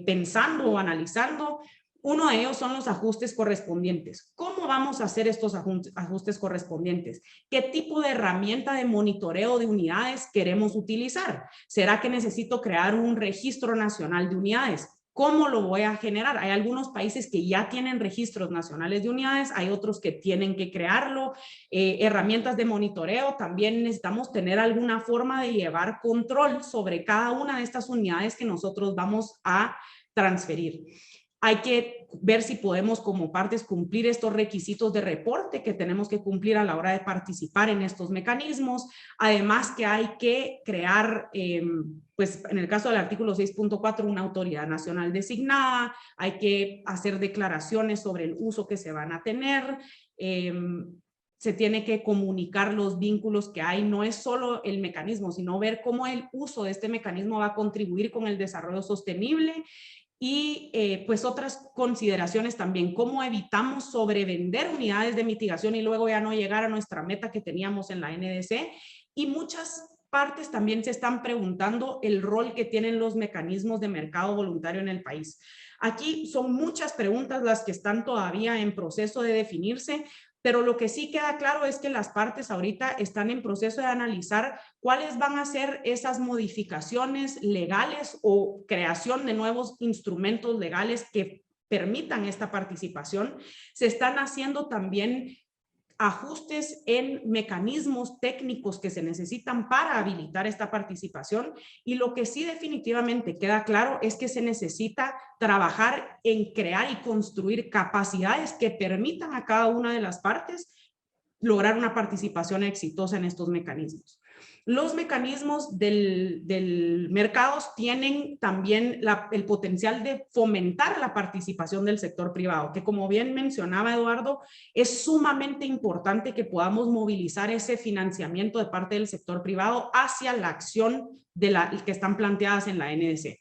pensando o analizando. Uno de ellos son los ajustes correspondientes. ¿Cómo vamos a hacer estos ajustes correspondientes? ¿Qué tipo de herramienta de monitoreo de unidades queremos utilizar? ¿Será que necesito crear un registro nacional de unidades? ¿Cómo lo voy a generar? Hay algunos países que ya tienen registros nacionales de unidades, hay otros que tienen que crearlo. Herramientas de monitoreo, también necesitamos tener alguna forma de llevar control sobre cada una de estas unidades que nosotros vamos a transferir. Hay que ver si podemos como partes cumplir estos requisitos de reporte que tenemos que cumplir a la hora de participar en estos mecanismos. Además que hay que crear, pues en el caso del artículo 6.4, una autoridad nacional designada. Hay que hacer declaraciones sobre el uso que se van a tener. Se tiene que comunicar los vínculos que hay. No es solo el mecanismo, sino ver cómo el uso de este mecanismo va a contribuir con el desarrollo sostenible. Y pues otras consideraciones también, cómo evitamos sobrevender unidades de mitigación y luego ya no llegar a nuestra meta que teníamos en la NDC. Y muchas partes también se están preguntando el rol que tienen los mecanismos de mercado voluntario en el país. Aquí son muchas preguntas las que están todavía en proceso de definirse, pero lo que sí queda claro es que las partes ahorita están en proceso de analizar cuáles van a ser esas modificaciones legales o creación de nuevos instrumentos legales que permitan esta participación. Se están haciendo también ajustes en mecanismos técnicos que se necesitan para habilitar esta participación, y lo que sí definitivamente queda claro es que se necesita trabajar en crear y construir capacidades que permitan a cada una de las partes lograr una participación exitosa en estos mecanismos. Los mecanismos del mercado tienen también el potencial de fomentar la participación del sector privado, que como bien mencionaba Eduardo, es sumamente importante que podamos movilizar ese financiamiento de parte del sector privado hacia la acción que están planteadas en la NDC.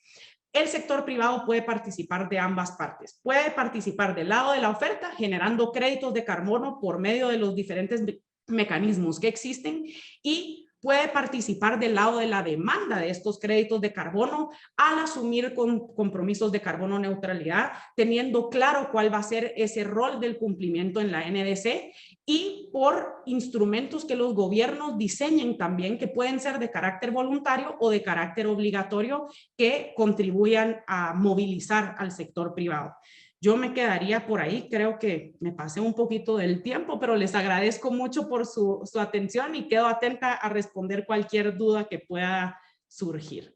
El sector privado puede participar de ambas partes. Puede participar del lado de la oferta, generando créditos de carbono por medio de los diferentes mecanismos que existen, y puede participar del lado de la demanda de estos créditos de carbono al asumir compromisos de carbono neutralidad, teniendo claro cuál va a ser ese rol del cumplimiento en la NDC, y por instrumentos que los gobiernos diseñen también, que pueden ser de carácter voluntario o de carácter obligatorio, que contribuyan a movilizar al sector privado. Yo me quedaría por ahí, creo que me pasé un poquito del tiempo, pero les agradezco mucho por su atención y quedo atenta a responder cualquier duda que pueda surgir.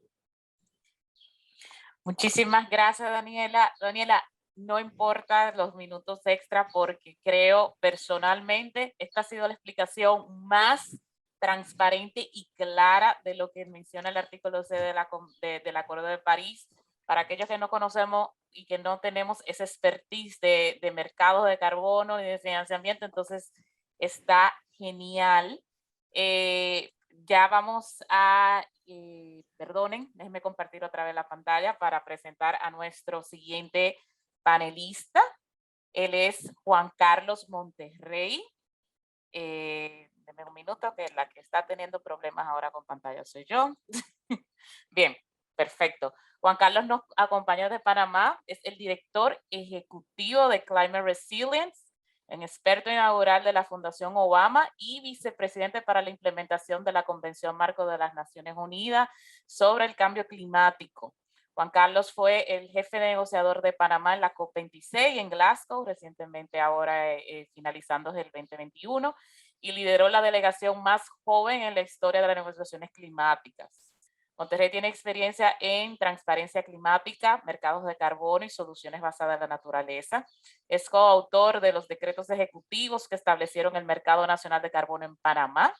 Muchísimas gracias, Daniela. Daniela, no importa los minutos extra porque creo personalmente esta ha sido la explicación más transparente y clara de lo que menciona el artículo C del Acuerdo de París. Para aquellos que no conocemos y que no tenemos esa expertise de mercado de carbono y de financiamiento, entonces está genial. Ya vamos a, perdonen, déjenme compartir otra vez la pantalla para presentar a nuestro siguiente panelista. Él es Juan Carlos Monterrey. Deme un minuto, que la que está teniendo problemas ahora con pantalla soy yo. Bien, perfecto. Juan Carlos nos acompaña de Panamá, es el director ejecutivo de Climate Resilience, un experto inaugural de la Fundación Obama y vicepresidente para la implementación de la Convención Marco de las Naciones Unidas sobre el Cambio Climático. Juan Carlos fue el jefe negociador de Panamá en la COP26 en Glasgow, recientemente ahora finalizando el 2021, y lideró la delegación más joven en la historia de las negociaciones climáticas. Monterrey tiene experiencia en transparencia climática, mercados de carbono y soluciones basadas en la naturaleza. Es coautor de los decretos ejecutivos que establecieron el Mercado Nacional de Carbono en Panamá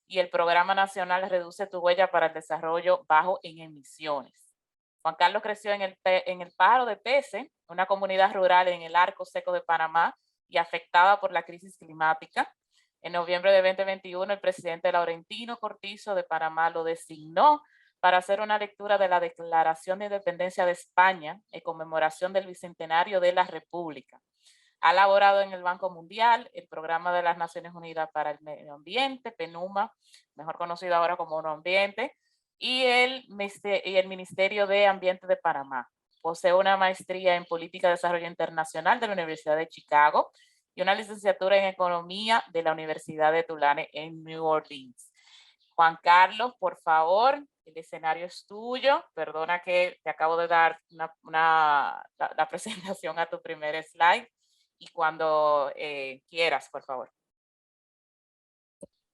y el Programa Nacional Reduce tu Huella para el Desarrollo Bajo en Emisiones. Juan Carlos creció en el Pájaro de Peces, una comunidad rural en el Arco Seco de Panamá y afectada por la crisis climática. En noviembre de 2021, el presidente Laurentino Cortizo de Panamá lo designó para hacer una lectura de la Declaración de Independencia de España en conmemoración del Bicentenario de la República. Ha laborado en el Banco Mundial, el Programa de las Naciones Unidas para el Medio Ambiente, PNUMA, mejor conocido ahora como ONU Ambiente, y el Ministerio de Ambiente de Panamá. Posee una maestría en Política de Desarrollo Internacional de la Universidad de Chicago y una licenciatura en Economía de la Universidad de Tulane en New Orleans. Juan Carlos, por favor, el escenario es tuyo. Perdona que te acabo de dar la presentación a tu primer slide. Y cuando quieras, por favor.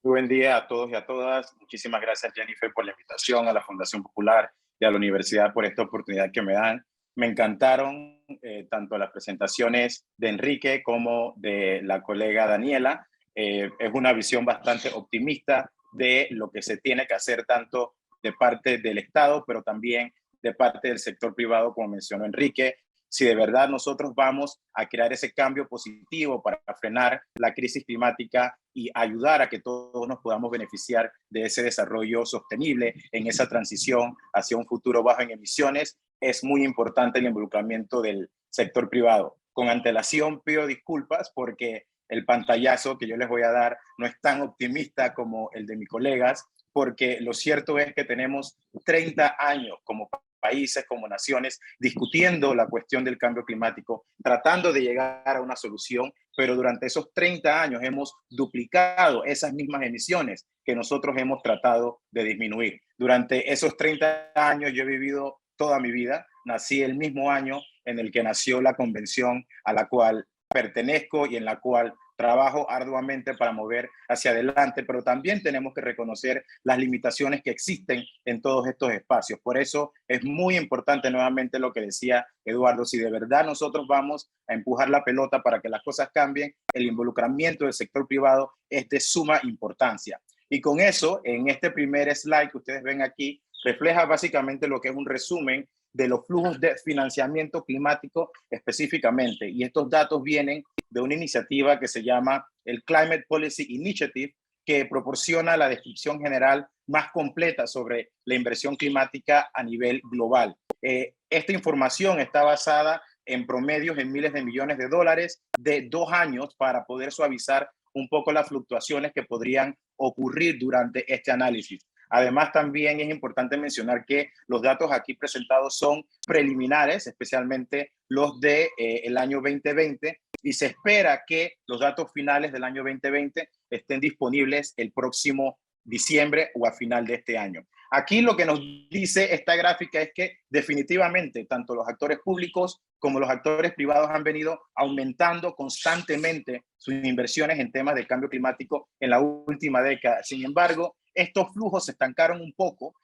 Muy buen día a todos y a todas. Muchísimas gracias, Jennifer, por la invitación, a la Fundación Popular y a la universidad por esta oportunidad que me dan. Me encantaron tanto las presentaciones de Enrique como de la colega Daniela. Es una visión bastante optimista de lo que se tiene que hacer tanto de parte del Estado, pero también de parte del sector privado, como mencionó Enrique. Si de verdad nosotros vamos a crear ese cambio positivo para frenar la crisis climática y ayudar a que todos nos podamos beneficiar de ese desarrollo sostenible en esa transición hacia un futuro bajo en emisiones, es muy importante el involucramiento del sector privado. Con antelación pido disculpas porque el pantallazo que yo les voy a dar no es tan optimista como el de mis colegas, porque lo cierto es que tenemos 30 años como países, como naciones, discutiendo la cuestión del cambio climático, tratando de llegar a una solución, pero durante esos 30 años hemos duplicado esas mismas emisiones que nosotros hemos tratado de disminuir. Durante esos 30 años yo he vivido toda mi vida, nací el mismo año en el que nació la convención a la cual pertenezco y en la cual trabajo arduamente para mover hacia adelante, pero también tenemos que reconocer las limitaciones que existen en todos estos espacios. Por eso es muy importante nuevamente lo que decía Eduardo, si de verdad nosotros vamos a empujar la pelota para que las cosas cambien, el involucramiento del sector privado es de suma importancia. Y con eso, en este primer slide que ustedes ven aquí, refleja básicamente lo que es un resumen de los flujos de financiamiento climático específicamente. Y estos datos vienen de una iniciativa que se llama el Climate Policy Initiative, que proporciona la descripción general más completa sobre la inversión climática a nivel global. Esta información está basada en promedios en miles de millones de dólares de 2 años para poder suavizar un poco las fluctuaciones que podrían ocurrir durante este análisis. Además, también es importante mencionar que los datos aquí presentados son preliminares, especialmente los del año 2020, y se espera que los datos finales del año 2020 estén disponibles el próximo diciembre o a final de este año. Aquí lo que nos dice esta gráfica es que definitivamente tanto los actores públicos como los actores privados han venido aumentando constantemente sus inversiones en temas de cambio climático en la última década. Sin embargo, estos flujos se estancaron un poco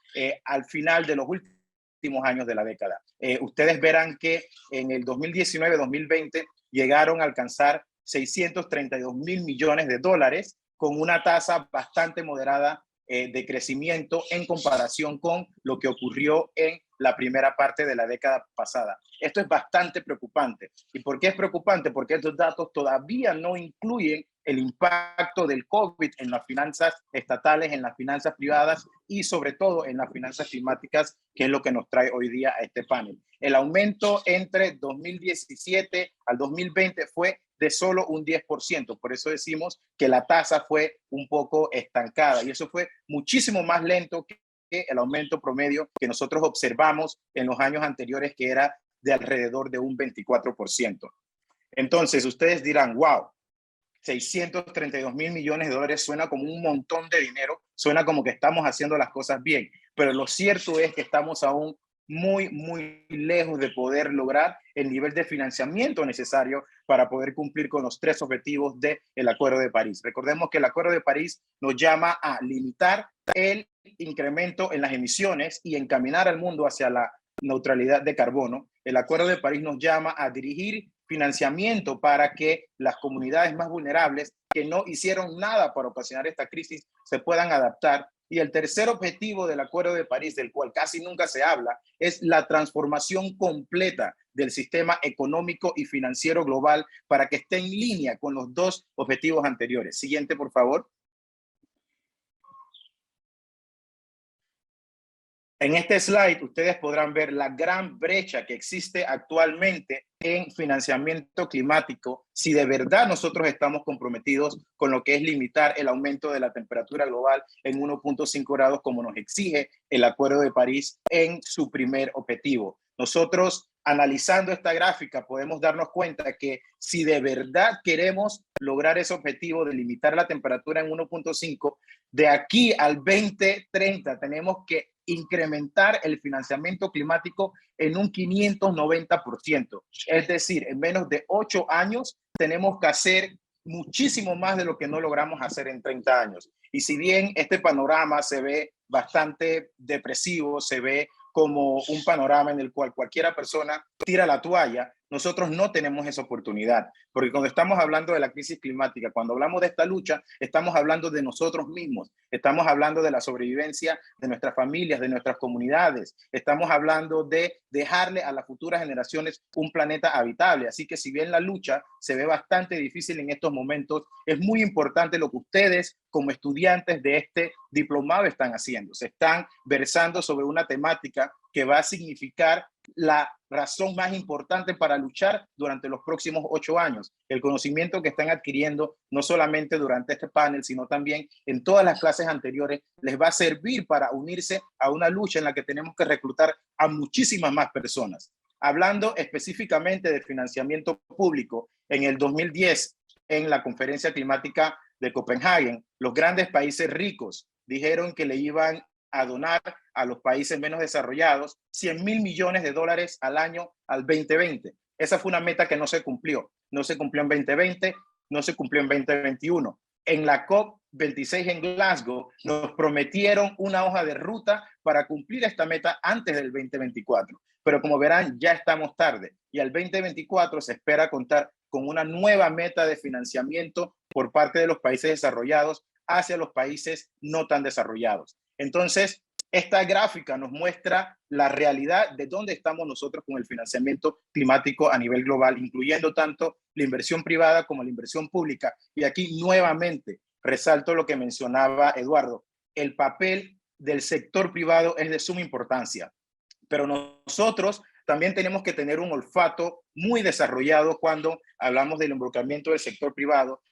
al final de los últimos años de la década. Ustedes verán que en el 2019-2020 llegaron a alcanzar 632 mil millones de dólares con una tasa bastante moderada de crecimiento en comparación con lo que ocurrió en la primera parte de la década pasada. Esto es bastante preocupante. ¿Y por qué es preocupante? Porque estos datos todavía no incluyen el impacto del COVID en las finanzas estatales, en las finanzas privadas y sobre todo en las finanzas climáticas, que es lo que nos trae hoy día a este panel. El aumento entre 2017 al 2020 fue de solo un 10%. Por eso decimos que la tasa fue un poco estancada y eso fue muchísimo más lento que el aumento promedio que nosotros observamos en los años anteriores, que era de alrededor de un 24%. Entonces, ustedes dirán, wow, 632 mil millones de dólares suena como un montón de dinero, suena como que estamos haciendo las cosas bien, pero lo cierto es que estamos aún muy lejos de poder lograr el nivel de financiamiento necesario para poder cumplir con los 3 objetivos del Acuerdo de París. Recordemos que el Acuerdo de París nos llama a limitar el incremento en las emisiones y encaminar al mundo hacia la neutralidad de carbono. El Acuerdo de París nos llama a dirigir financiamiento para que las comunidades más vulnerables que no hicieron nada para ocasionar esta crisis se puedan adaptar. Y el tercer objetivo del Acuerdo de París, del cual casi nunca se habla, es la transformación completa del sistema económico y financiero global para que esté en línea con los 2 objetivos anteriores. Siguiente, por favor. En este slide ustedes podrán ver la gran brecha que existe actualmente en financiamiento climático si de verdad nosotros estamos comprometidos con lo que es limitar el aumento de la temperatura global en 1.5 grados como nos exige el Acuerdo de París en su primer objetivo. Nosotros, analizando esta gráfica, podemos darnos cuenta que si de verdad queremos lograr ese objetivo de limitar la temperatura en 1.5, de aquí al 2030 tenemos que incrementar el financiamiento climático en un 590%. Es decir, en menos de 8 años tenemos que hacer muchísimo más de lo que no logramos hacer en 30 años. Y si bien este panorama se ve bastante depresivo, se ve como un panorama en el cual cualquiera persona tira la toalla, nosotros no tenemos esa oportunidad, porque cuando estamos hablando de la crisis climática, cuando hablamos de esta lucha, estamos hablando de nosotros mismos, estamos hablando de la sobrevivencia de nuestras familias, de nuestras comunidades, estamos hablando de dejarle a las futuras generaciones un planeta habitable. Así que si bien la lucha se ve bastante difícil en estos momentos, es muy importante lo que ustedes como estudiantes de este diplomado están haciendo. Se están versando sobre una temática que va a significar la razón más importante para luchar durante los próximos 8 años. El conocimiento que están adquiriendo, no solamente durante este panel, sino también en todas las clases anteriores, les va a servir para unirse a una lucha en la que tenemos que reclutar a muchísimas más personas. Hablando específicamente de financiamiento público, en el 2010, en la Conferencia Climática de Copenhague, los grandes países ricos dijeron que le iban a donar a los países menos desarrollados 100 mil millones de dólares al año al 2020. Esa fue una meta que no se cumplió. No se cumplió en 2020, no se cumplió en 2021. En la COP26 en Glasgow nos prometieron una hoja de ruta para cumplir esta meta antes del 2024. Pero como verán, ya estamos tarde y al 2024 se espera contar con una nueva meta de financiamiento por parte de los países desarrollados hacia los países no tan desarrollados. Entonces, esta gráfica nos muestra la realidad de dónde estamos nosotros con el financiamiento climático a nivel global, incluyendo tanto la inversión privada como la inversión pública. Y aquí nuevamente resalto lo que mencionaba Eduardo. El papel del sector privado es de suma importancia, pero nosotros también tenemos que tener un olfato muy desarrollado cuando hablamos del involucramiento del sector privado,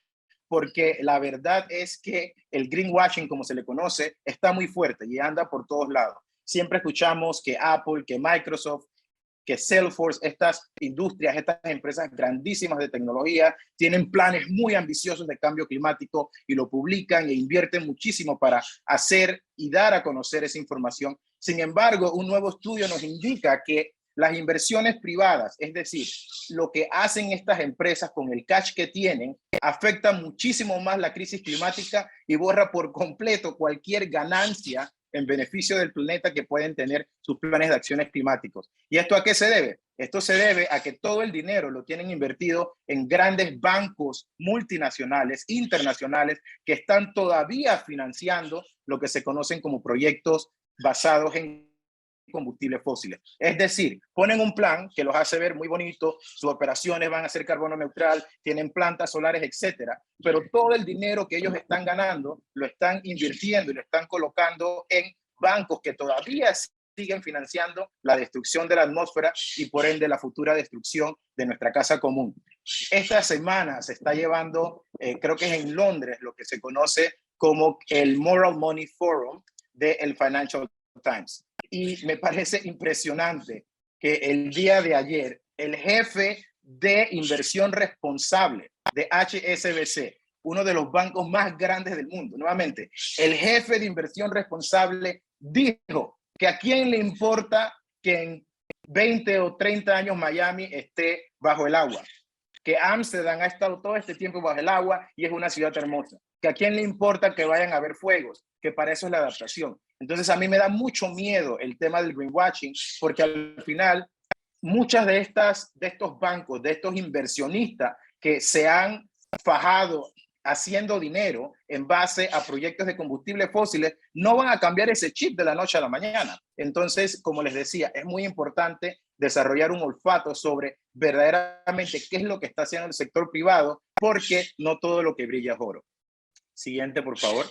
porque la verdad es que el greenwashing, como se le conoce, está muy fuerte y anda por todos lados. Siempre escuchamos que Apple, que Microsoft, que Salesforce, estas industrias, estas empresas grandísimas de tecnología, tienen planes muy ambiciosos de cambio climático y lo publican e invierten muchísimo para hacer y dar a conocer esa información. Sin embargo, un nuevo estudio nos indica que las inversiones privadas, es decir, lo que hacen estas empresas con el cash que tienen, afecta muchísimo más la crisis climática y borra por completo cualquier ganancia en beneficio del planeta que pueden tener sus planes de acciones climáticos. ¿Y esto a qué se debe? Esto se debe a que todo el dinero lo tienen invertido en grandes bancos multinacionales, internacionales, que están todavía financiando lo que se conocen como proyectos basados en combustibles fósiles. Es decir, ponen un plan que los hace ver muy bonito, sus operaciones van a ser carbono neutral, tienen plantas solares, etcétera, pero todo el dinero que ellos están ganando lo están invirtiendo y lo están colocando en bancos que todavía siguen financiando la destrucción de la atmósfera y por ende la futura destrucción de nuestra casa común. Esta semana se está llevando, creo que es en Londres, lo que se conoce como el Moral Money Forum del Financial Times. Y me parece impresionante que el día de ayer, el jefe de inversión responsable de HSBC, uno de los bancos más grandes del mundo, nuevamente, el jefe de inversión responsable dijo que a quién le importa que en 20 o 30 años Miami esté bajo el agua, que Ámsterdam ha estado todo este tiempo bajo el agua y es una ciudad hermosa, que a quién le importa que vayan a haber fuegos, que para eso es la adaptación. Entonces a mí me da mucho miedo el tema del greenwashing, porque al final muchas de estos bancos, de estos inversionistas que se han fajado haciendo dinero en base a proyectos de combustibles fósiles, no van a cambiar ese chip de la noche a la mañana. Entonces, como les decía, es muy importante desarrollar un olfato sobre verdaderamente qué es lo que está haciendo el sector privado, porque no todo lo que brilla es oro. Siguiente, por favor.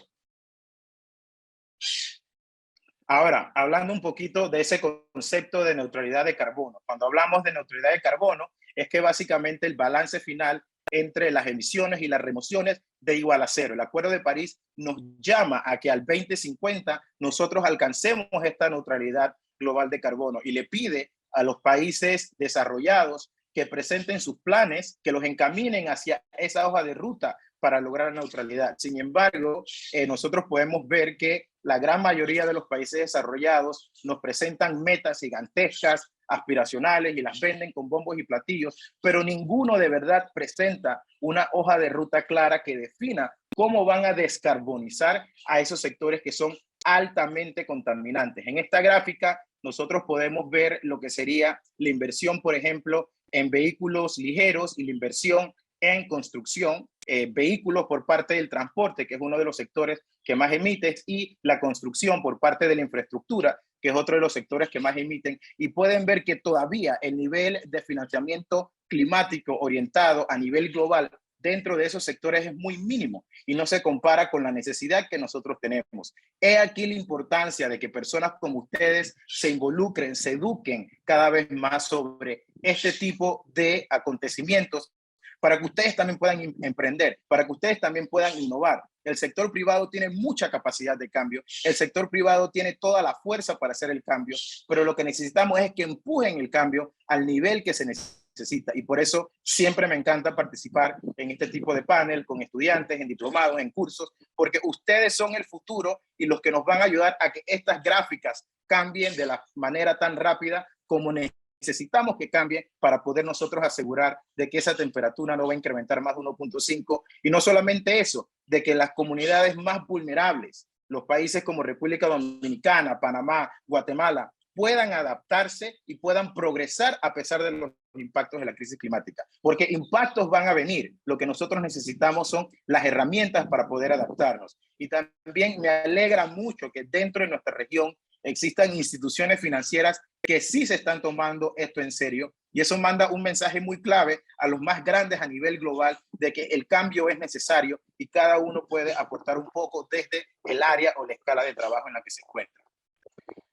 Ahora, hablando un poquito de ese concepto de neutralidad de carbono. Cuando hablamos de neutralidad de carbono, es que básicamente el balance final entre las emisiones y las remociones de igual a cero. El Acuerdo de París nos llama a que al 2050 nosotros alcancemos esta neutralidad global de carbono y le pide a los países desarrollados que presenten sus planes, que los encaminen hacia esa hoja de ruta para lograr la neutralidad. Sin embargo, nosotros podemos ver que la gran mayoría de los países desarrollados nos presentan metas gigantescas, aspiracionales, y las venden con bombos y platillos, pero ninguno de verdad presenta una hoja de ruta clara que defina cómo van a descarbonizar a esos sectores que son altamente contaminantes. En esta gráfica nosotros podemos ver lo que sería la inversión, por ejemplo, en vehículos ligeros y la inversión en construcción, vehículos por parte del transporte, que es uno de los sectores que más emite, y la construcción por parte de la infraestructura, que es otro de los sectores que más emiten. Y pueden ver que todavía el nivel de financiamiento climático orientado a nivel global dentro de esos sectores es muy mínimo y no se compara con la necesidad que nosotros tenemos. He aquí la importancia de que personas como ustedes se involucren, se eduquen cada vez más sobre este tipo de acontecimientos, para que ustedes también puedan emprender, para que ustedes también puedan innovar. El sector privado tiene mucha capacidad de cambio, el sector privado tiene toda la fuerza para hacer el cambio, pero lo que necesitamos es que empujen el cambio al nivel que se necesita. Y por eso siempre me encanta participar en este tipo de panel con estudiantes, en diplomados, en cursos, porque ustedes son el futuro y los que nos van a ayudar a que estas gráficas cambien de la manera tan rápida como necesitamos que cambie para poder nosotros asegurar de que esa temperatura no va a incrementar más de 1.5, y no solamente eso, de que las comunidades más vulnerables, los países como República Dominicana, Panamá, Guatemala, puedan adaptarse y puedan progresar a pesar de los impactos de la crisis climática, porque impactos van a venir. Lo que nosotros necesitamos son las herramientas para poder adaptarnos. Y también me alegra mucho que dentro de nuestra región existan instituciones financieras que sí se están tomando esto en serio, y eso manda un mensaje muy clave a los más grandes a nivel global de que el cambio es necesario y cada uno puede aportar un poco desde el área o la escala de trabajo en la que se encuentra.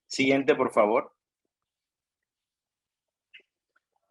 Siguiente, por favor.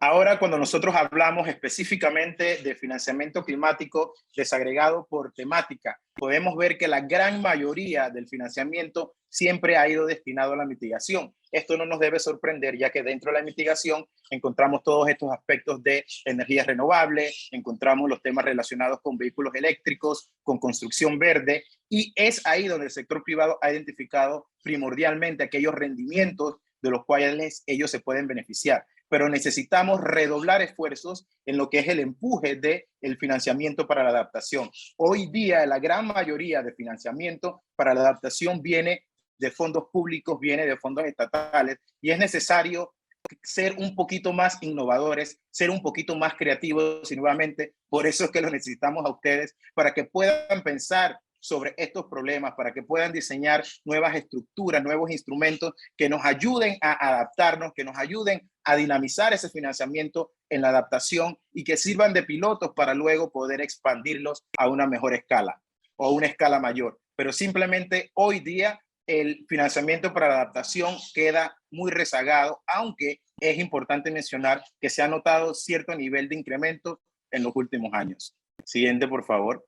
Ahora, cuando nosotros hablamos específicamente de financiamiento climático desagregado por temática, podemos ver que la gran mayoría del financiamiento siempre ha ido destinado a la mitigación. Esto no nos debe sorprender, ya que dentro de la mitigación encontramos todos estos aspectos de energías renovables, encontramos los temas relacionados con vehículos eléctricos, con construcción verde, y es ahí donde el sector privado ha identificado primordialmente aquellos rendimientos de los cuales ellos se pueden beneficiar. Pero necesitamos redoblar esfuerzos en lo que es el empuje del financiamiento para la adaptación. Hoy día la gran mayoría de financiamiento para la adaptación viene de fondos públicos, viene de fondos estatales, y es necesario ser un poquito más innovadores, ser un poquito más creativos, y nuevamente por eso es que los necesitamos a ustedes, para que puedan pensar sobre estos problemas, para que puedan diseñar nuevas estructuras, nuevos instrumentos que nos ayuden a adaptarnos, que nos ayuden a dinamizar ese financiamiento en la adaptación y que sirvan de pilotos para luego poder expandirlos a una mejor escala o a una escala mayor. Pero simplemente hoy día el financiamiento para la adaptación queda muy rezagado, aunque es importante mencionar que se ha notado cierto nivel de incremento en los últimos años. Siguiente, por favor.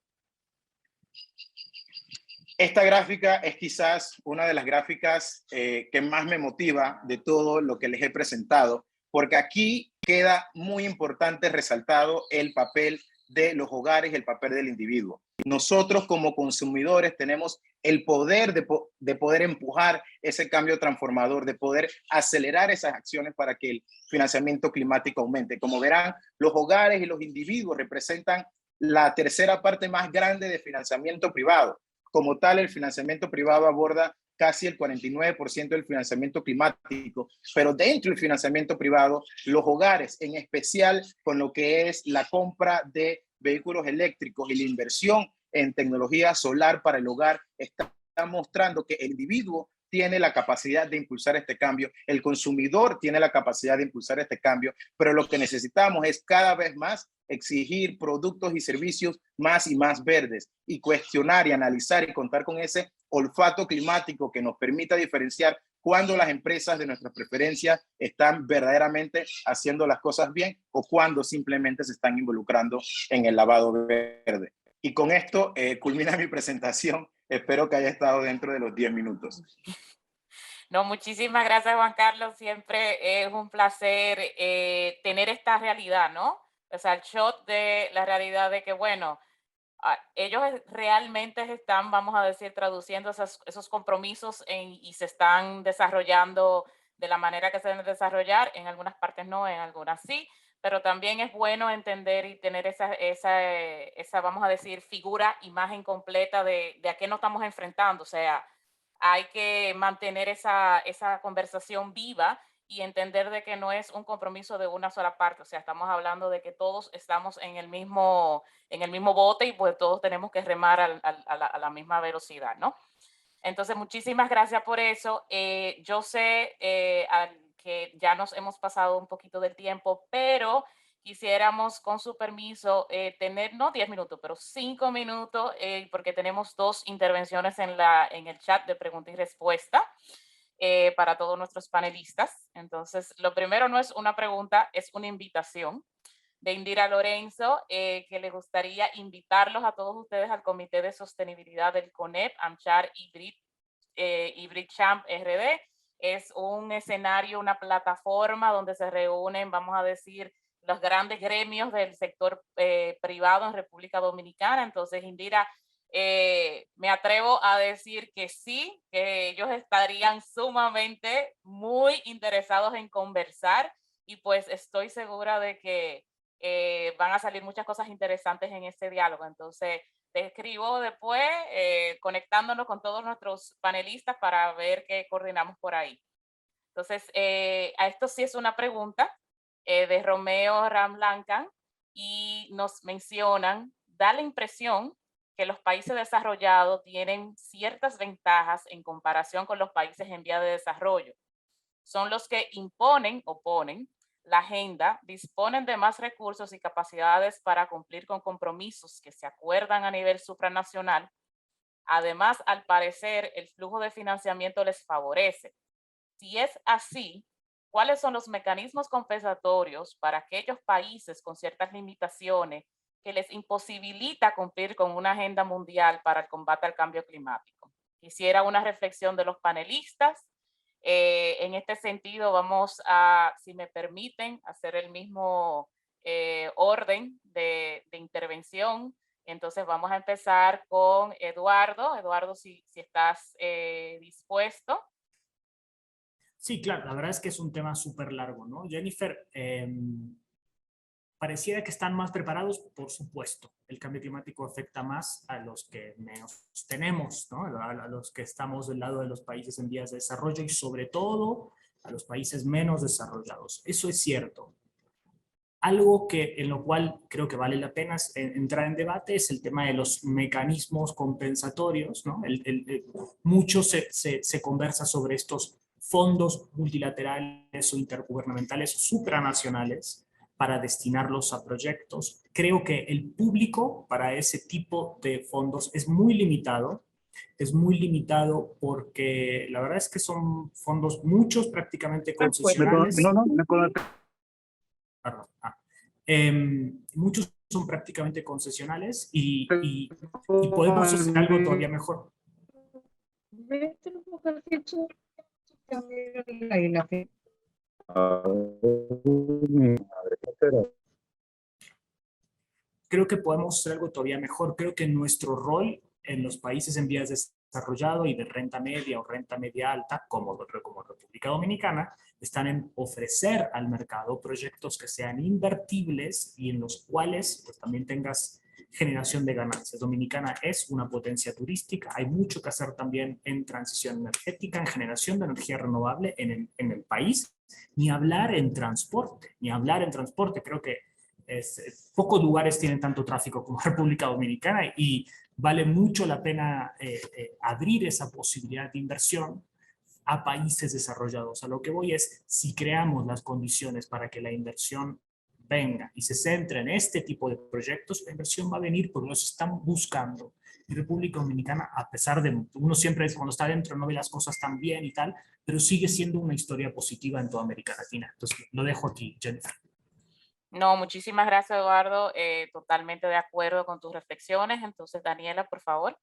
Esta gráfica es quizás una de las gráficas que más me motiva de todo lo que les he presentado, porque aquí queda muy importante resaltado el papel de los hogares y el papel del individuo. Nosotros como consumidores tenemos el poder de poder empujar ese cambio transformador, de poder acelerar esas acciones para que el financiamiento climático aumente. Como verán, los hogares y los individuos representan la tercera parte más grande de financiamiento privado. Como tal, el financiamiento privado aborda casi el 49% del financiamiento climático, pero dentro del financiamiento privado, los hogares, en especial con lo que es la compra de vehículos eléctricos y la inversión en tecnología solar para el hogar, está mostrando que el individuo tiene la capacidad de impulsar este cambio, el consumidor tiene la capacidad de impulsar este cambio, pero lo que necesitamos es cada vez más exigir productos y servicios más y más verdes y cuestionar y analizar y contar con ese olfato climático que nos permita diferenciar cuando las empresas de nuestras preferencias están verdaderamente haciendo las cosas bien o cuando simplemente se están involucrando en el lavado verde. Y con esto culmina mi presentación. Espero que haya estado dentro de los 10 minutos.
No, muchísimas gracias, Juan Carlos. Siempre es un placer tener esta realidad, ¿no? O sea, el shot de la realidad de que, bueno, ellos realmente están, vamos a decir, traduciendo esos compromisos y se están desarrollando de la manera que se deben desarrollar. En algunas partes no, en algunas sí. Pero también es bueno entender y tener esa, vamos a decir, figura, imagen completa de a qué nos estamos enfrentando. O sea, hay que mantener esa conversación viva y entender de que no es un compromiso de una sola parte. O sea, estamos hablando de que todos estamos en el mismo bote y pues todos tenemos que remar a la misma velocidad, ¿no? Entonces, muchísimas gracias por eso. Yo sé que ya nos hemos pasado un poquito del tiempo, pero quisiéramos, con su permiso, tener, no 10 minutos, pero 5 minutos, porque tenemos 2 intervenciones en el chat de pregunta y respuesta para todos nuestros panelistas. Entonces, lo primero no es una pregunta, es una invitación de Indira Lorenzo, que le gustaría invitarlos a todos ustedes al Comité de Sostenibilidad del CONEP, AmChar y BridgeChamp RD. Es un escenario, una plataforma donde se reúnen, vamos a decir, los grandes gremios del sector privado en República Dominicana. Entonces, Indira, me atrevo a decir que sí, que ellos estarían sumamente muy interesados en conversar y pues estoy segura de que van a salir muchas cosas interesantes en este diálogo. Entonces, te escribo después, conectándonos con todos nuestros panelistas para ver qué coordinamos por ahí. Entonces, a esto sí es una pregunta de Romeo Ramlancan y nos mencionan, da la impresión que los países desarrollados tienen ciertas ventajas en comparación con los países en vía de desarrollo. Son los que imponen o ponen la agenda, disponen de más recursos y capacidades para cumplir con compromisos que se acuerdan a nivel supranacional. Además, al parecer, el flujo de financiamiento les favorece. Si es así, ¿cuáles son los mecanismos compensatorios para aquellos países con ciertas limitaciones que les imposibilita cumplir con una agenda mundial para el combate al cambio climático? Quisiera una reflexión de los panelistas. En este sentido, vamos a, si me permiten, hacer el mismo orden de intervención. Entonces vamos a empezar con Eduardo. Eduardo, si estás dispuesto.
Sí, claro, la verdad es que es un tema súper largo, ¿no? Jennifer, pareciera que están más preparados, por supuesto. El cambio climático afecta más a los que menos tenemos, ¿no? A los que estamos del lado de los países en vías de desarrollo y sobre todo a los países menos desarrollados. Eso es cierto. Algo en lo cual creo que vale la pena entrar en debate es el tema de los mecanismos compensatorios, ¿no? Mucho se conversa sobre estos fondos multilaterales o intergubernamentales supranacionales para destinarlos a proyectos. Creo que el público para ese tipo de fondos es muy limitado. Es muy limitado porque la verdad es que son fondos, muchos prácticamente concesionales.
No.
Muchos son prácticamente concesionales y podemos hacer algo todavía mejor. Creo que podemos hacer algo todavía mejor. Creo que nuestro rol en los países en vías de desarrollado y de renta media o renta media alta, como República Dominicana, están en ofrecer al mercado proyectos que sean invertibles y en los cuales pues, también tengas generación de ganancias. Dominicana es una potencia turística, hay mucho que hacer también en transición energética, en generación de energía renovable en el país, ni hablar en transporte, creo que pocos lugares tienen tanto tráfico como República Dominicana y vale mucho la pena abrir esa posibilidad de inversión a países desarrollados. A lo que voy es, si creamos las condiciones para que la inversión venga y se centre en este tipo de proyectos, la inversión va a venir porque los están buscando. Y República Dominicana, a pesar de, uno siempre cuando está dentro no ve las cosas tan bien y tal, pero sigue siendo una historia positiva en toda América Latina. Entonces, lo dejo aquí, Jennifer.
No, muchísimas gracias, Eduardo. Totalmente de acuerdo con tus reflexiones. Entonces, Daniela, por favor.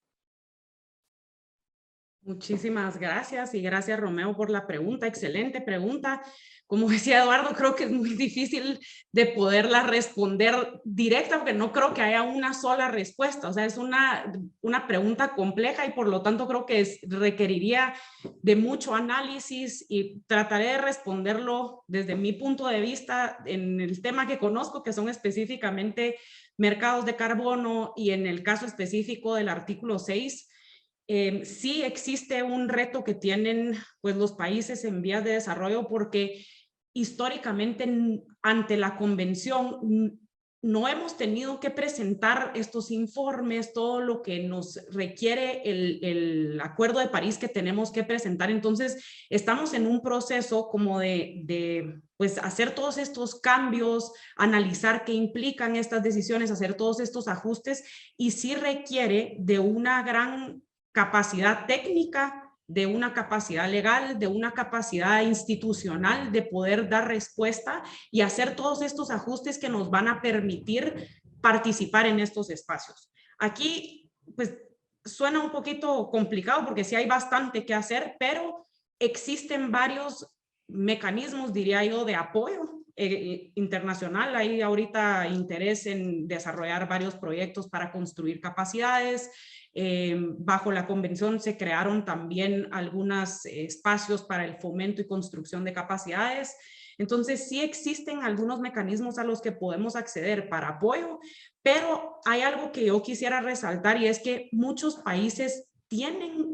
Muchísimas gracias y gracias, Romeo, por la pregunta. Excelente pregunta. Como decía Eduardo, creo que es muy difícil de poderla responder directa porque no creo que haya una sola respuesta. O sea, es una pregunta compleja y por lo tanto creo que requeriría de mucho análisis y trataré de responderlo desde mi punto de vista en el tema que conozco, que son específicamente mercados de carbono y en el caso específico del artículo 6. Sí existe un reto que tienen pues, los países en vías de desarrollo porque históricamente ante la convención no hemos tenido que presentar estos informes, todo lo que nos requiere el Acuerdo de París que tenemos que presentar. Entonces, estamos en un proceso como de pues, hacer todos estos cambios, analizar qué implican estas decisiones, hacer todos estos ajustes y sí requiere de una gran capacidad técnica, de una capacidad legal, de una capacidad institucional de poder dar respuesta y hacer todos estos ajustes que nos van a permitir participar en estos espacios. Aquí, pues, suena un poquito complicado porque sí hay bastante que hacer, pero existen varios mecanismos, diría yo, de apoyo internacional. Hay ahorita interés en desarrollar varios proyectos para construir capacidades. Bajo la convención se crearon también algunos espacios para el fomento y construcción de capacidades. Entonces sí existen algunos mecanismos a los que podemos acceder para apoyo, pero hay algo que yo quisiera resaltar y es que muchos países tienen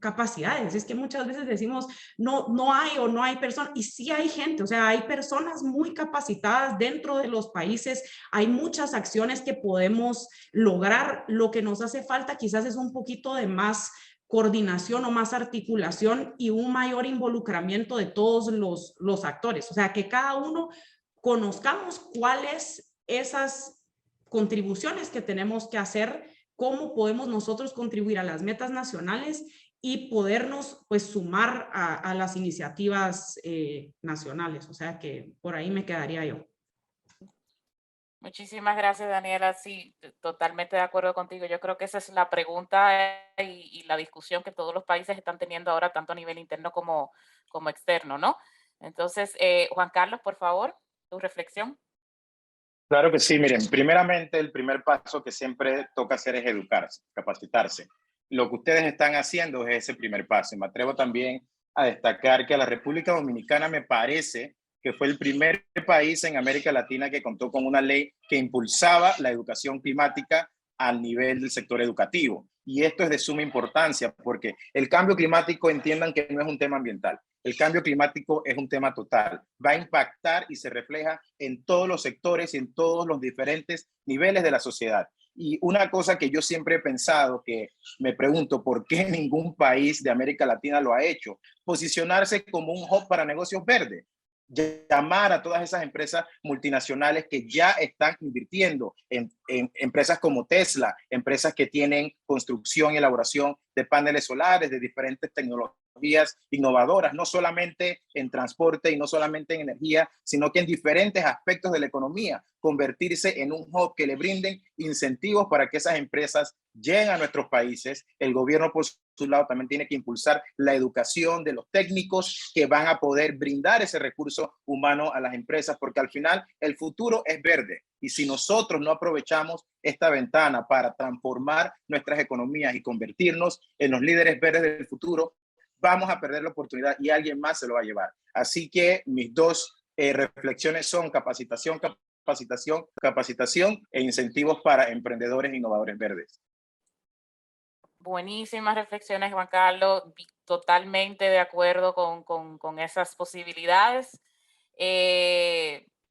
capacidades. Es que muchas veces decimos no hay o no hay personas, y sí hay gente, o sea, hay personas muy capacitadas dentro de los países, hay muchas acciones que podemos lograr. Lo que nos hace falta quizás es un poquito de más coordinación o más articulación y un mayor involucramiento de todos los actores, o sea, que cada uno conozcamos cuáles esas contribuciones que tenemos que hacer, cómo podemos nosotros contribuir a las metas nacionales y podernos pues sumar a las iniciativas nacionales. O sea que por ahí me quedaría yo.
Muchísimas gracias, Daniela. Sí, totalmente de acuerdo contigo. Yo creo que esa es la pregunta y la discusión que todos los países están teniendo ahora, tanto a nivel interno como externo, ¿no? Entonces, Juan Carlos, por favor, tu reflexión.
Claro que sí, miren, primeramente el primer paso que siempre toca hacer es educarse, capacitarse. Lo que ustedes están haciendo es ese primer paso. Y me atrevo también a destacar que la República Dominicana me parece que fue el primer país en América Latina que contó con una ley que impulsaba la educación climática al nivel del sector educativo. Y esto es de suma importancia porque el cambio climático, entiendan que no es un tema ambiental. El cambio climático es un tema total. Va a impactar y se refleja en todos los sectores y en todos los diferentes niveles de la sociedad. Y una cosa que yo siempre he pensado, que me pregunto por qué ningún país de América Latina lo ha hecho, posicionarse como un hub para negocios verdes. Llamar a todas esas empresas multinacionales que ya están invirtiendo en empresas como Tesla, empresas que tienen construcción y elaboración de paneles solares, de diferentes tecnologías tecnologías innovadoras, no solamente en transporte y no solamente en energía, sino que en diferentes aspectos de la economía, convertirse en un hub que le brinden incentivos para que esas empresas lleguen a nuestros países. El gobierno, por su lado, también tiene que impulsar la educación de los técnicos que van a poder brindar ese recurso humano a las empresas, porque al final el futuro es verde. Y si nosotros no aprovechamos esta ventana para transformar nuestras economías y convertirnos en los líderes verdes del futuro, vamos a perder la oportunidad y alguien más se lo va a llevar. Así que mis dos reflexiones son capacitación e incentivos para emprendedores e innovadores verdes.
Buenísimas reflexiones, Juan Carlos. Totalmente de acuerdo con esas posibilidades.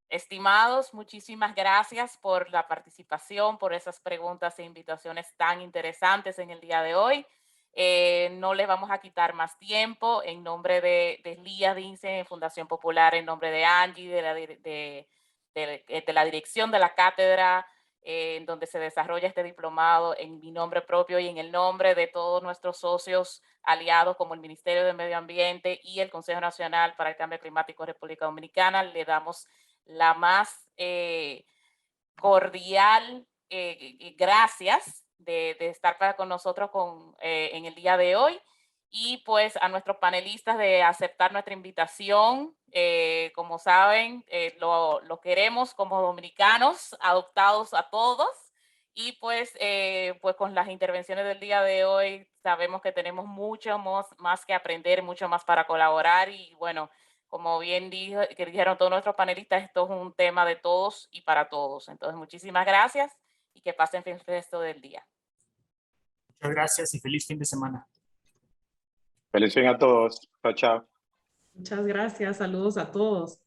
Estimados, muchísimas gracias por la participación, por esas preguntas e invitaciones tan interesantes en el día de hoy. No les vamos a quitar más tiempo. En nombre de Lía Dinsen, Fundación Popular, en nombre de Angie, de la dirección de la cátedra, en donde se desarrolla este diplomado, en mi nombre propio y en el nombre de todos nuestros socios aliados como el Ministerio de Medio Ambiente y el Consejo Nacional para el Cambio Climático de República Dominicana, le damos la más cordial gracias de estar con nosotros en el día de hoy. Y pues a nuestros panelistas de aceptar nuestra invitación. Como saben, lo queremos como dominicanos, adoptados a todos. Y pues con las intervenciones del día de hoy, sabemos que tenemos mucho más que aprender, mucho más para colaborar. Y bueno, como bien dijeron todos nuestros panelistas, esto es un tema de todos y para todos. Entonces, muchísimas gracias y que pasen el resto del día.
Muchas gracias y feliz fin de semana.
Feliz fin a todos. Chao, chao.
Muchas gracias. Saludos a todos.